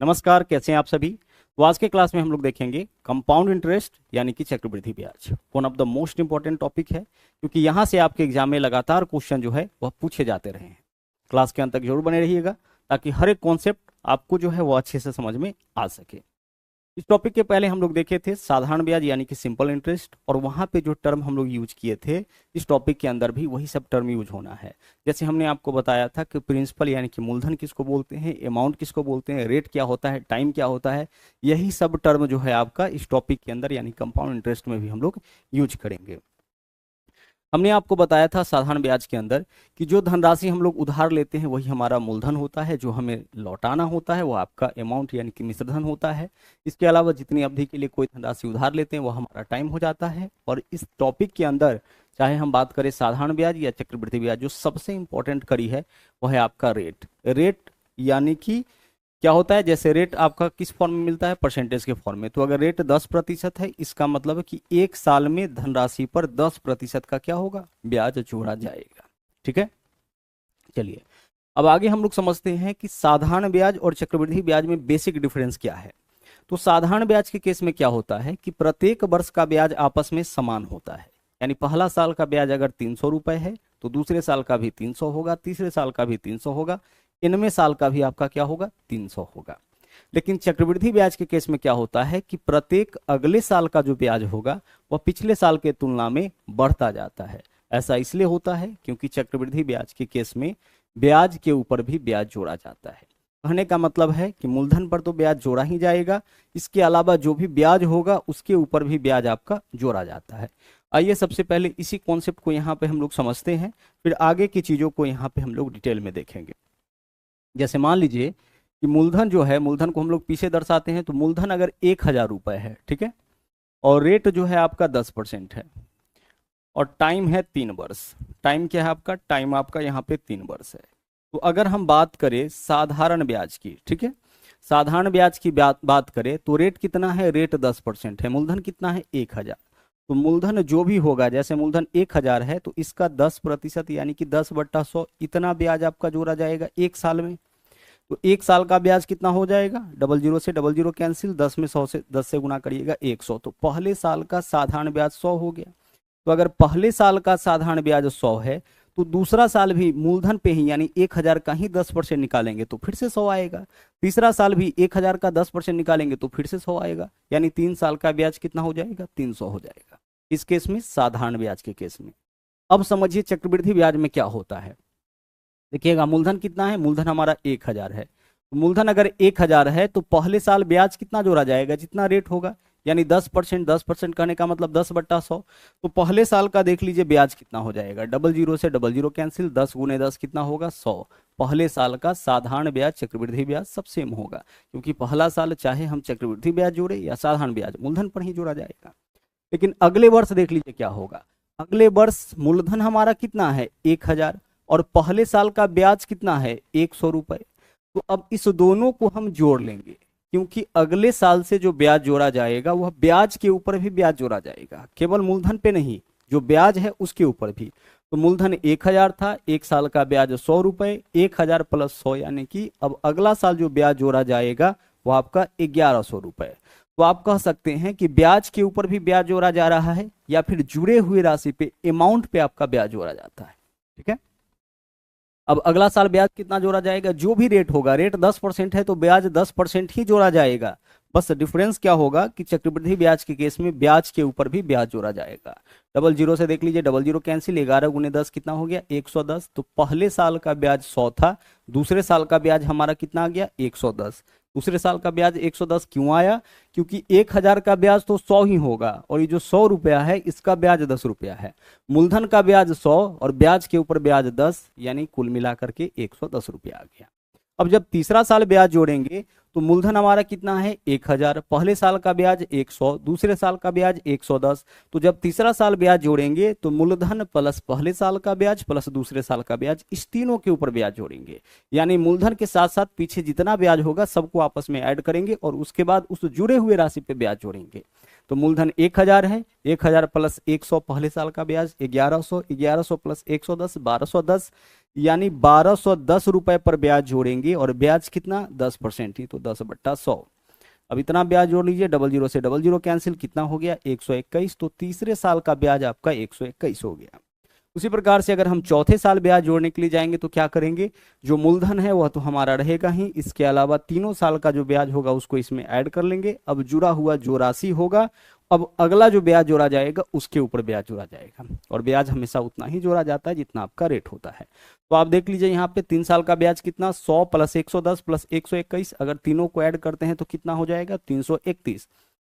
नमस्कार, कैसे हैं आप सभी। तो आज के क्लास में हम लोग देखेंगे कंपाउंड इंटरेस्ट यानी कि चक्रवृद्धि ब्याज। One of the most important topic है क्योंकि यहाँ से आपके एग्जाम में लगातार क्वेश्चन जो है वह पूछे जाते रहे हैं। क्लास के अंत तक जरूर बने रहिएगा ताकि हर एक कॉन्सेप्ट आपको जो है वो अच्छे से समझ में आ सके। इस टॉपिक के पहले हम लोग देखे थे साधारण ब्याज यानी कि सिंपल इंटरेस्ट, और वहां पे जो टर्म हम लोग यूज किए थे इस टॉपिक के अंदर भी वही सब टर्म यूज होना है। जैसे हमने आपको बताया था कि प्रिंसिपल यानी कि मूलधन किसको बोलते हैं, अमाउंट किसको बोलते हैं, रेट क्या होता है, टाइम क्या होता है, यही सब टर्म जो है आपका इस टॉपिक के अंदर यानी कंपाउंड इंटरेस्ट में भी हम लोग यूज करेंगे। हमने आपको बताया था साधारण ब्याज के अंदर कि जो धनराशि हम लोग उधार लेते हैं वही हमारा मूलधन होता है, जो हमें लौटाना होता है वो आपका अमाउंट यानी कि मिश्रधन होता है। इसके अलावा जितनी अवधि के लिए कोई धनराशि उधार लेते हैं वो हमारा टाइम हो जाता है। और इस टॉपिक के अंदर चाहे हम बात करें साधारण ब्याज या चक्रवृद्धि ब्याज, जो सबसे इंपॉर्टेंट कड़ी है वह है आपका रेट। रेट यानी कि क्या होता है, जैसे रेट आपका किस फॉर्म में मिलता है, परसेंटेज के फॉर्म में। तो अगर रेट 10% है, इसका मतलब है कि एक साल में धनराशि पर 10% का क्या होगा, ब्याज जोड़ा जाएगा। ठीक है, चलिए अब आगे हम लोग समझते हैं कि साधारण ब्याज और चक्रवृद्धि ब्याज में बेसिक डिफरेंस क्या है। तो साधारण ब्याज के केस में क्या होता है कि प्रत्येक वर्ष का ब्याज आपस में समान होता है। यानी पहला साल का ब्याज अगर 300 रुपए है तो दूसरे साल का भी 300 होगा, तीसरे साल का भी 300 होगा, इनमें साल का भी आपका क्या होगा, 300 होगा। लेकिन चक्रवृद्धि ब्याज के केस में क्या होता है कि प्रत्येक अगले साल का जो ब्याज होगा वह पिछले साल के तुलना में बढ़ता जाता है। ऐसा इसलिए होता है क्योंकि चक्रवृद्धि ब्याज के केस में ब्याज के ऊपर भी ब्याज जोड़ा जाता है। कहने का मतलब है कि मूलधन पर तो ब्याज जोड़ा ही जाएगा, इसके अलावा जो भी ब्याज होगा उसके ऊपर भी ब्याज आपका जोड़ा जाता है। आइए सबसे पहले इसी कॉन्सेप्ट को यहाँ पे हम लोग समझते हैं, फिर आगे की चीजों को यहाँ पे हम लोग डिटेल में देखेंगे। जैसे मान लीजिए कि मूलधन जो है, मूलधन को हम लोग पीछे दर्शाते हैं। तो मूलधन अगर 1000 रुपए है, ठीक है, और रेट जो है आपका 10% है, और टाइम है 3 वर्ष। टाइम क्या है आपका, टाइम आपका यहाँ पे 3 वर्ष है। तो अगर हम बात करें साधारण ब्याज की, ठीक है, साधारण ब्याज की बात करें तो रेट कितना है, रेट 10% है, मूलधन कितना है 1000। तो मूलधन जो भी होगा, जैसे मूलधन 1000 है तो इसका 10% यानी कि 10/100 इतना ब्याज आपका जोड़ा जाएगा एक साल में। तो एक साल का ब्याज कितना हो जाएगा, 00 से 00 कैंसिल, 10 में 100 से 10 से गुना करिएगा 100। तो पहले साल का साधारण ब्याज 100 हो गया। तो अगर पहले साल का साधारण ब्याज 100 है तो दूसरा साल भी मूलधन पे ही यानी 1000 का ही 10% निकालेंगे तो फिर से 100 आएगा। तीसरा साल भी 1000 का 10% निकालेंगे तो फिर से 100 आएगा। यानी 3 साल का ब्याज कितना हो जाएगा, 300 हो जाएगा। इस केस में, साधारण ब्याज के केस में। अब समझिए चक्रवृद्धि ब्याज में क्या होता है। देखिएगा मूलधन कितना है, मूलधन हमारा 1000 है। तो मूलधन अगर 1000 है तो पहले साल ब्याज कितना जोड़ा जाएगा, जितना रेट होगा, यानी 10%। 10% कहने का मतलब 10/100। तो पहले साल का देख लीजिए ब्याज कितना हो जाएगा, 00 से 00 कैंसिल, 10 गुने 10 कितना होगा, 100। पहले साल का साधारण ब्याज चक्रवृद्धि ब्याज सब सेम होगा, क्योंकि पहला साल चाहे हम चक्रवृद्धि ब्याज जोड़े या साधारण ब्याज, मूलधन पर ही जोड़ा जाएगा। लेकिन अगले वर्ष देख लीजिए क्या होगा। अगले वर्ष मूलधन हमारा कितना है, 1000, और पहले साल का ब्याज कितना है, 100 रुपए। तो अब इस दोनों को हम जोड़ लेंगे, क्योंकि अगले साल से जो ब्याज जोड़ा जाएगा वह ब्याज के ऊपर भी ब्याज जोड़ा जाएगा, केवल मूलधन पे नहीं, जो ब्याज है उसके ऊपर भी। तो मूलधन 1000 था, एक साल का ब्याज 100 रुपए, 1000 प्लस 100 यानी कि अब अगला साल जो ब्याज जोड़ा जाएगा वो आपका 1100 रुपए। तो आप कह सकते हैं कि ब्याज के ऊपर भी ब्याज जोड़ा जा रहा है, या फिर जुड़े हुए राशि पे, अमाउंट पे आपका ब्याज जोड़ा जाता है। ठीक है, अब अगला साल ब्याज कितना जोड़ा जाएगा, जो भी रेट होगा, रेट 10% है तो ब्याज 10% ही जोड़ा जाएगा। बस डिफरेंस क्या होगा कि चक्रवृद्धि ब्याज के केस में ब्याज के ऊपर भी ब्याज जोड़ा जाएगा। 00 से देख लीजिए, 00 कैंसिल, 11 गुने 10 कितना हो गया, 110। तो पहले साल का ब्याज 100 था, दूसरे साल का ब्याज हमारा कितना आ गया, 110। दूसरे साल का ब्याज 110 क्यों आया, क्योंकि 1000 का ब्याज तो 100 ही होगा, और ये जो 100 रुपया है इसका ब्याज 10 रुपया है। मूलधन का ब्याज 100 और ब्याज के ऊपर ब्याज 10, यानी कुल मिलाकर के 110 रुपया आ गया। अब जब तीसरा साल ब्याज जोड़ेंगे तो मूलधन हमारा कितना है, 1000, पहले साल का ब्याज 100, दूसरे साल का ब्याज 110। तो जब तीसरा साल ब्याज जोड़ेंगे तो मूलधन प्लस पहले साल का ब्याज प्लस दूसरे साल का ब्याज, इस तीनों के ऊपर ब्याज जोड़ेंगे। यानी मूलधन के साथ साथ पीछे जितना ब्याज होगा सबको आपस में ऐड करेंगे और उसके बाद उस जुड़े हुए राशि पे ब्याज जोड़ेंगे। तो मूलधन 1000 है, 1000 प्लस 100 पहले साल का ब्याज 1100, 1100 प्लस 110 1210, यानी 1210 रुपए पर ब्याज जोड़ेंगे और ब्याज कितना 10% ही, तो 10/100। अब इतना ब्याज जोड़ लीजिए, 00 से 00 कैंसिल, कितना हो गया 121। तो तीसरे साल का ब्याज आपका 121 हो गया। उसी प्रकार से अगर हम चौथे साल ब्याज जोड़ने के लिए जाएंगे तो क्या करेंगे, जो मूलधन है वह तो हमारा रहेगा ही, इसके अलावा तीनों साल का जो ब्याज होगा उसको इसमें ऐड कर लेंगे। अब जुड़ा हुआ जो राशि होगा, अब अगला जो ब्याज जोड़ा जाएगा उसके ऊपर ब्याज जोड़ा जाएगा, और ब्याज हमेशा उतना ही जोड़ा जाता है जितना आपका रेट होता है। तो आप देख लीजिए यहाँ पे 3 साल का ब्याज कितना, 100 + 110 + 121, अगर तीनों को ऐड करते हैं तो कितना हो जाएगा 331।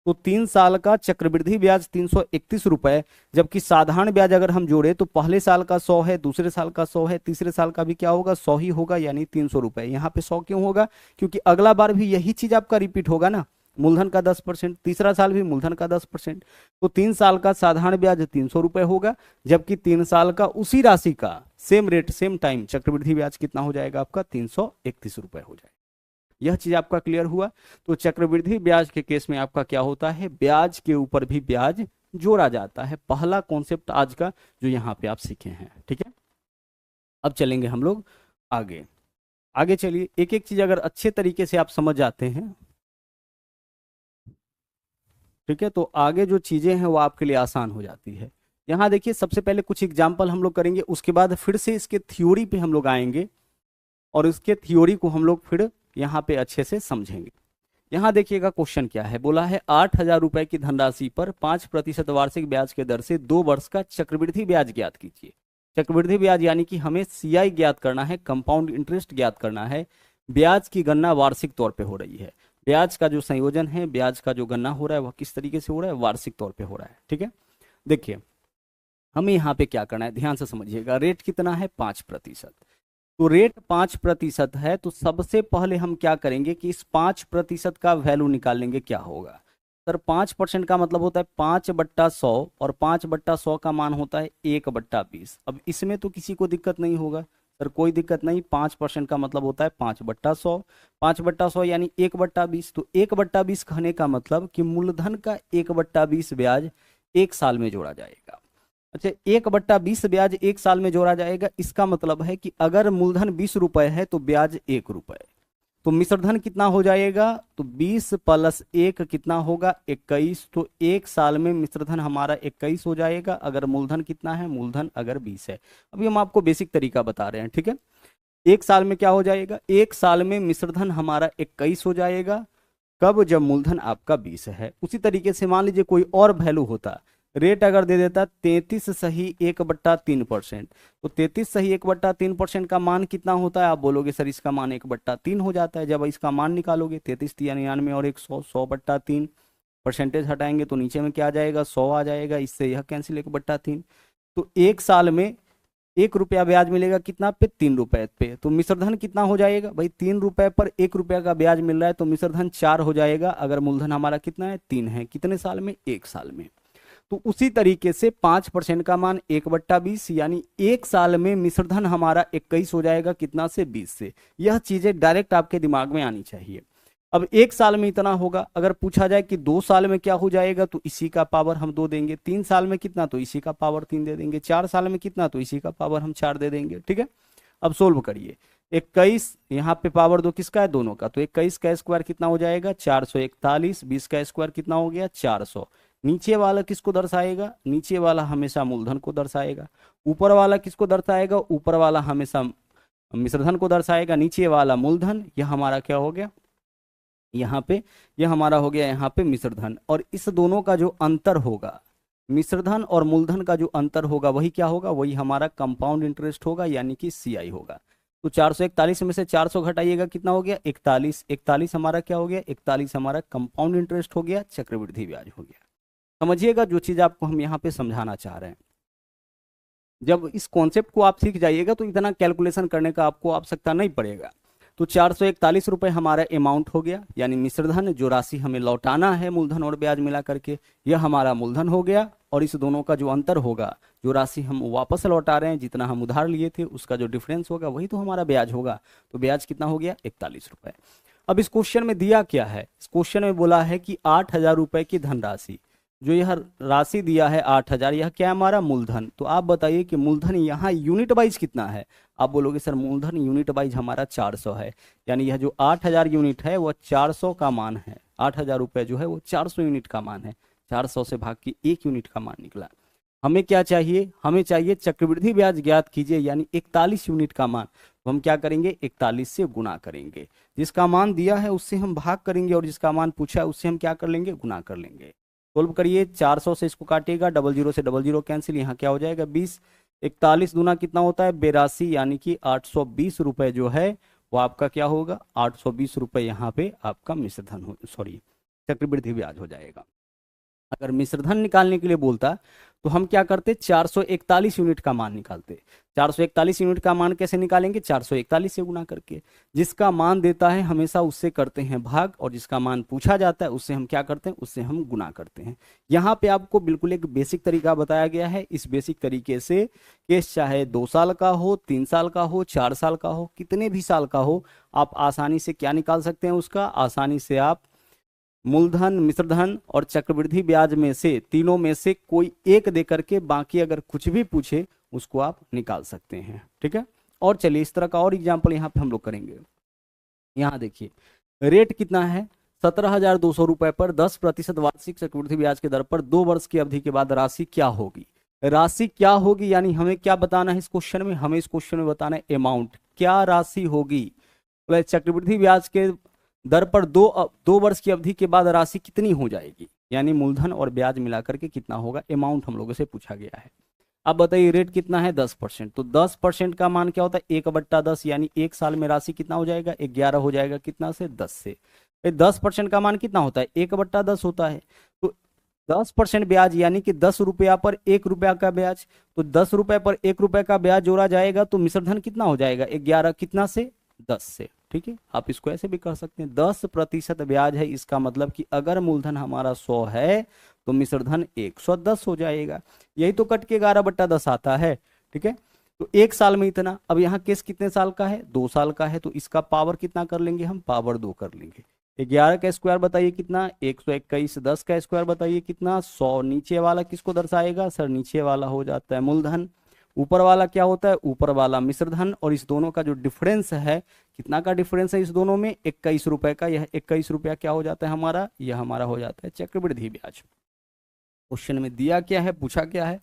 तो 3 साल का चक्रवृद्धि ब्याज 331 रुपए, जबकि साधारण ब्याज अगर हम जोड़े तो पहले साल का 100 है, दूसरे साल का 100 है, तीसरे साल का भी क्या होगा 100 ही होगा, यानी 300 रुपए। यहाँ पे 100 क्यों होगा, क्योंकि अगला बार भी यही चीज आपका रिपीट होगा ना, मूलधन का 10%, तीसरा साल भी मूलधन का 10%। तो 3 साल का साधारण ब्याज 300 रुपए होगा, जबकि 3 साल का उसी राशि का सेम रेट सेम टाइम चक्रवृद्धि ब्याज कितना हो जाएगा आपका 331 रुपए हो जाएगा। यह चीज आपका क्लियर हुआ। तो चक्रवृद्धि ब्याज के केस में आपका क्या होता है, ब्याज के ऊपर भी ब्याज जोड़ा जाता है। पहला कॉन्सेप्ट आज का जो यहाँ पे आप सीखे हैं, ठीक है। अब चलेंगे हम लोग आगे। आगे चलिए, एक एक चीज अगर अच्छे तरीके से आप समझ जाते हैं, ठीक है, तो आगे जो चीजें हैं वो आपके लिए आसान हो जाती है। यहाँ देखिए, सबसे पहले कुछ एग्जाम्पल हम लोग करेंगे, उसके बाद फिर से इसके थ्योरी पे हम लोग आएंगे और इसके थ्योरी को हम लोग फिर यहाँ पे अच्छे से समझेंगे। यहाँ देखिएगा क्वेश्चन क्या है, बोला है 8,000 रुपए की धनराशि पर 5% वार्षिक ब्याज के दर से 2 वर्ष का चक्रवृद्धि ब्याज ज्ञात कीजिए। चक्रवृद्धि ब्याज यानी कि हमें CI ज्ञात करना है, कंपाउंड इंटरेस्ट ज्ञात करना है। ब्याज की गणना वार्षिक तौर पे हो रही है, ब्याज का जो संयोजन है, ब्याज का जो गणना हो रहा है वह किस तरीके से हो रहा है, वार्षिक तौर पे हो रहा है, ठीक है। देखिए हमें यहाँ पे क्या करना है, ध्यान से समझिएगा। रेट कितना है 5%, तो रेट 5% है, तो सबसे पहले हम क्या करेंगे कि इस 5% का वैल्यू निकाल लेंगे। क्या होगा सर, 5% का मतलब होता है 5/100, और 5/100 का मान होता है 1/20। अब इसमें तो किसी को दिक्कत नहीं होगा सर, कोई दिक्कत नहीं। 5% का मतलब होता है 5/100, 5/100 यानी 1/20। तो 1/20 कहने का मतलब कि मूलधन का 1/20 ब्याज 1 साल में जोड़ा जाएगा। अच्छा, 1/20 ब्याज 1 साल में जोड़ा जाएगा, इसका मतलब है कि अगर मूलधन 20 रुपए है तो ब्याज 1 रुपए, तो मिश्रधन कितना हो जाएगा, तो 20 + 1 कितना होगा 21। तो 1 साल में मिश्रधन हमारा 21 हो जाएगा, अगर मूलधन कितना है, मूलधन अगर 20 है। अभी हम आपको बेसिक तरीका बता रहे हैं, ठीक है। 1 साल में क्या हो जाएगा, 1 साल में मिश्रधन हमारा 21 हो जाएगा, कब, जब मूलधन आपका 20 है। उसी तरीके से मान लीजिए कोई और वैल्यू होता, रेट अगर दे देता 33 सही 1/3%, तो 33 सही 1/3% का मान कितना होता है, आप बोलोगे सर इसका मान 1/3 हो जाता है। जब इसका मान निकालोगे 33 × 99 और 100, 100/3, परसेंटेज हटाएंगे तो नीचे में क्या आ जाएगा 100 आ जाएगा, इससे यह कैंसिल 1/3। तो 1 साल में 1 रुपया ब्याज मिलेगा कितना पे, 3 रुपए पे। तो मिश्रधन कितना हो जाएगा भाई, 3 रुपए पर 1 रुपया का ब्याज मिल रहा है, तो मिश्रधन 4 हो जाएगा, अगर मूलधन हमारा कितना है 3 है। कितने साल में, 1 साल में। तो उसी तरीके से 5% का मान 1/20, यानी 1 साल में मिश्रधन हमारा 21 हो जाएगा, कितना से, 20 से। यह चीजें डायरेक्ट आपके दिमाग में आनी चाहिए। अब 1 साल में इतना होगा, अगर पूछा जाए कि 2 साल में क्या हो जाएगा, तो इसी का पावर हम 2 देंगे। 3 साल में कितना, तो इसी का पावर 3 दे देंगे। 4 साल में कितना, तो इसी का पावर हम 4 दे देंगे, ठीक है। अब सोल्व करिए, 21 यहाँ पे पावर 2 किसका है, दोनों का, तो 21 का स्क्वायर कितना हो जाएगा 441, 20 का स्क्वायर कितना हो गया 400। नीचे वाला किसको दर्शाएगा, नीचे वाला हमेशा मूलधन को दर्शाएगा। ऊपर वाला किसको दर्शाएगा, ऊपर वाला हमेशा मिश्रधन को दर्शाएगा। नीचे वाला मूलधन, यह हमारा क्या हो गया यहाँ पे, यह हमारा हो गया यहाँ पे मिश्रधन। और इस दोनों का जो अंतर होगा, मिश्रधन और मूलधन का जो अंतर होगा वही क्या होगा, वही हमारा कंपाउंड इंटरेस्ट होगा, यानी कि CI होगा। तो 441 में से 400 घटाइएगा, कितना हो गया 41। 41 हमारा क्या हो गया, 41 हमारा कंपाउंड इंटरेस्ट हो गया, चक्रवृद्धि ब्याज हो गया। समझिएगा जो चीज आपको हम यहाँ पे समझाना चाह रहे हैं। जब इस कॉन्सेप्ट को आप सीख जाइएगा तो इतना कैलकुलेशन करने का आपको आवश्यकता नहीं पड़ेगा। तो 441 रुपए हमारा अमाउंट हो गया, यानी मिश्रधन जो राशि हमें लौटाना है मूलधन और ब्याज मिला करके, यह हमारा मूलधन हो गया। और इस दोनों का जो अंतर होगा, जो राशि हम वापस लौटा रहे हैं, जितना हम उधार लिए थे उसका जो डिफरेंस होगा वही तो हमारा ब्याज होगा। तो ब्याज कितना हो गया 41 रुपए। अब इस क्वेश्चन में दिया क्या है, इस क्वेश्चन में बोला है कि 8,000 रुपए की धनराशि जो यह राशि दिया है 8,000, यह क्या है हमारा मूलधन। तो आप बताइए कि मूलधन यहाँ यूनिट वाइज कितना है। आप बोलोगे सर मूलधन यूनिट वाइज हमारा 400 है, यानी यह जो 8,000 यूनिट है वह 400 का मान है। 8,000 रुपये जो है वो 400 यूनिट का मान है। 400 से भाग के 1 यूनिट का मान निकला। हमें क्या चाहिए, हमें चाहिए चक्रवृद्धि ब्याज ज्ञात कीजिए, यानी 41 यूनिट का मान। तो हम क्या करेंगे, 41 से गुना करेंगे। जिसका मान दिया है उससे हम भाग करेंगे और जिसका मान पूछा है उससे हम क्या कर लेंगे, गुना कर लेंगे। सोल्व करिए, 400 से इसको काटिएगा, 00 से 00 कैंसिल, यहाँ क्या हो जाएगा 20। 41 दूना कितना होता है 82, यानी कि 820 रुपए जो है वो आपका क्या होगा, 820 रुपए यहाँ पे आपका मिश्रधन हो, सॉरी चक्रवृद्धि ब्याज हो जाएगा। अगर मिश्रधन निकालने के लिए बोलता तो हम क्या करते, 441 यूनिट का मान निकालते। 441 यूनिट का मान कैसे निकालेंगे, 441 से गुना करके। जिसका मान देता है हमेशा उससे करते हैं भाग, और जिसका मान पूछा जाता है उससे हम क्या करते हैं, उससे हम गुना करते हैं। यहाँ पे आपको बिल्कुल एक बेसिक तरीका बताया गया है। इस बेसिक तरीके से केस चाहे 2 साल का हो, 3 साल का हो, 4 साल का हो, कितने भी साल का हो, आप आसानी से क्या निकाल सकते हैं, उसका आसानी से आप मूलधन, मिश्रधन और चक्रवृद्धि ब्याज में से, तीनों में से कोई एक दे करके बाकी अगर कुछ भी पूछे उसको आप निकाल सकते हैं। ठीक है, और चलिए इस तरह का और एग्जाम्पल यहाँ पे हम लोग करेंगे। यहाँ देखिए रेट कितना है, 17,200 रुपए पर 10% वार्षिक चक्रवृद्धि ब्याज के दर पर 2 वर्ष की अवधि के बाद राशि क्या होगी। राशि क्या होगी, यानी हमें क्या बताना है इस क्वेश्चन में, हमें इस क्वेश्चन में बताना है अमाउंट, क्या राशि होगी। चक्रवृद्धि ब्याज के दर पर दो वर्ष की अवधि के बाद राशि कितनी हो जाएगी, यानी मूलधन और ब्याज मिलाकर के कितना होगा, अमाउंट हम लोगों से पूछा गया है। अब बताइए रेट कितना है 10%, तो 10% का मान क्या होता है 1/10, यानी 1 साल में राशि कितना हो जाएगा 11 हो जाएगा, कितना से 10 से। 10% का मान कितना होता है 1/10 होता है। तो 10% ब्याज यानी कि 10 रुपया पर 1 रुपया का ब्याज, तो 10 रुपये पर 1 रुपये का ब्याज जोड़ा जाएगा तो मिश्रधन कितना हो जाएगा 11, कितना से 10 से। ठीक है, आप इसको ऐसे भी कर सकते हैं, 10% ब्याज है, इसका मतलब कि अगर मूलधन हमारा 100 है तो मिश्रधन 110 हो जाएगा। यही तो कट के 11/10 आता है। ठीक है, तो 1 साल में इतना। अब यहाँ केस कितने साल का है, 2 साल का है, तो इसका पावर कितना कर लेंगे हम, पावर 2 कर लेंगे। 11 का स्क्वायर बताइए कितना 121, 10 का स्क्वायर बताइए कितना 100। नीचे वाला किसको दर्शाएगा सर, नीचे वाला हो जाता है मूलधन, ऊपर वाला क्या होता है, ऊपर वाला मिश्रधन, और इस दोनों का जो डिफरेंस है, कितना का डिफरेंस है इस दोनों में 21 रुपए का। यह 21 रुपया क्या हो जाता है हमारा, यह हमारा हो जाता है चक्रवृद्धि ब्याज। क्वेश्चन में दिया क्या है, पूछा क्या है,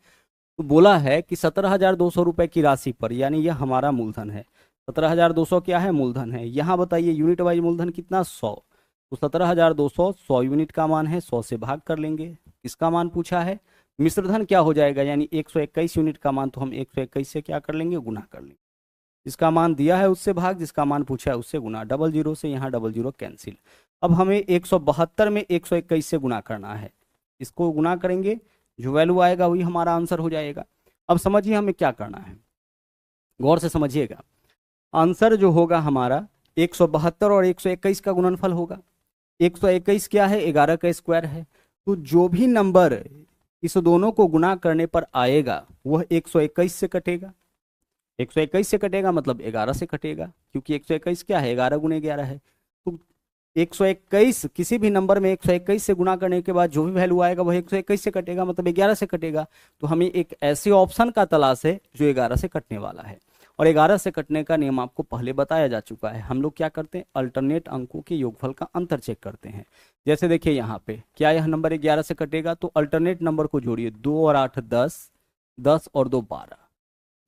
तो बोला है कि 17,200 रुपए की राशि पर, यानी यह हमारा मूलधन है। 17,200 क्या है, मूलधन है। यहाँ बताइए यूनिट वाइज मूलधन कितना 100, तो 17,200 100 यूनिट का मान है, 100 से भाग कर लेंगे। इसका मान पूछा है, मिश्रधन क्या हो जाएगा यानी 121 यूनिट का मान, तो हम 121 से क्या कर लेंगे, गुना कर लेंगे। जिसका मान दिया है उससे भाग, जिसका मान पूछा है उससे गुना। 00 से यहाँ 00 कैंसिल। अब हमें 172 में 121 से गुना करना है, इसको गुना करेंगे, जो वैल्यू आएगा वही हमारा आंसर हो जाएगा। अब समझिए हमें क्या करना है, गौर से समझिएगा। आंसर जो होगा हमारा 172 और 121 का गुणनफल होगा। 121 क्या है, 11 का स्क्वायर है, तो जो भी नंबर इस दोनों को गुना करने पर आएगा वह 121 से कटेगा। 121 से कटेगा मतलब 11 से कटेगा, क्योंकि 121 क्या है 11 गुने 11 है। तो 121 किसी भी नंबर में 121 से गुना करने के बाद जो भी वैल्यू आएगा वह 121 से कटेगा, मतलब 11 से कटेगा। तो हमें एक ऐसे ऑप्शन का तलाश है जो 11 से कटने वाला है, और 11 से कटने का नियम आपको पहले बताया जा चुका है। हम लोग क्या करते हैं, अल्टरनेट अंकों के योगफल का अंतर चेक करते हैं। जैसे देखिए यहाँ पे क्या यह नंबर 11 से कटेगा, तो अल्टरनेट नंबर को जोड़िए, 2 और 8 10, 10 और 2 12,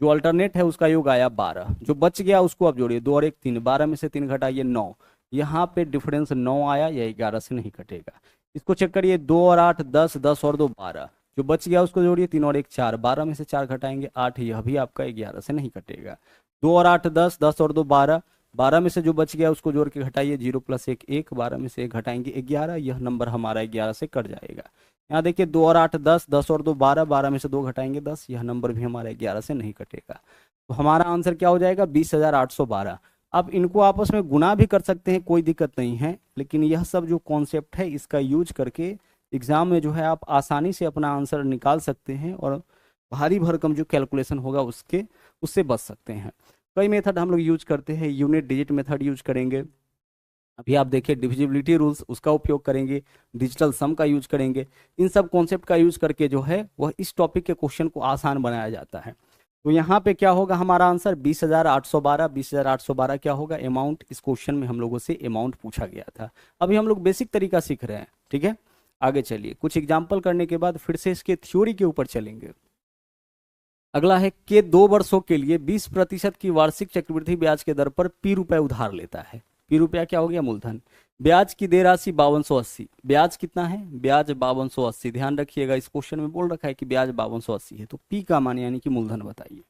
जो अल्टरनेट है उसका योग आया 12, जो बच गया उसको आप जोड़िए, 2 और 1 3, 12 में से 3 घटाइए 9, यहाँ पे डिफरेंस 9 आया, यह 11 से नहीं कटेगा। इसको चेक करिए, 2 और 8 10, 10 और 2 12, जो बच गया उसको जोड़िए, 3 और 1 4, 12 में से 4 घटाएंगे 8, यह भी आपका 11 से नहीं कटेगा। 2 और 8 10, 10 और 2 12, 12 में से जो बच गया उसको जोड़ के घटाइए, 0 + 1 1, 12 में से 1 घटाएंगे 11, यह नंबर हमारा 11 से कट जाएगा। यहाँ देखिए 2 और 8 10, 10 और 2 12, 12 में से 2 घटाएंगे 10, यह नंबर भी हमारा 11 से नहीं कटेगा। तो हमारा आंसर क्या हो जाएगा 20,812। अब इनको आपस में गुना भी कर सकते हैं, कोई दिक्कत नहीं है, लेकिन यह सब जो कॉन्सेप्ट है इसका यूज करके एग्जाम में जो है आप आसानी से अपना आंसर निकाल सकते हैं, और भारी भरकम जो कैलकुलेशन होगा उससे बच सकते हैं। कई मेथड हम लोग यूज करते हैं, यूनिट डिजिट मेथड यूज करेंगे, अभी आप देखिए डिविजिबिलिटी रूल्स, उसका उपयोग करेंगे, डिजिटल सम का यूज करेंगे, इन सब कॉन्सेप्ट का यूज करके जो है वह इस टॉपिक के क्वेश्चन को आसान बनाया जाता है। तो यहाँ पे क्या होगा हमारा आंसर 20,812। 20,812 क्या होगा अमाउंट, इस क्वेश्चन में हम लोगों से अमाउंट पूछा गया था। अभी हम लोग बेसिक तरीका सीख रहे हैं, ठीक है। आगे चलिए, कुछ एग्जाम्पल करने के बाद फिर से इसके थ्योरी के ऊपर चलेंगे। अगला है कि 2 वर्षों के लिए 20% की वार्षिक चक्रवृद्धि ब्याज के दर पर पी रुपए उधार लेता है। पी रुपया क्या हो गया, मूलधन। ब्याज की देय राशि 5280। ब्याज कितना है, ब्याज 5280। ध्यान रखिएगा इस क्वेश्चन में बोल रखा है कि ब्याज 5280 है, तो पी का मान यानी कि मूलधन बताइए।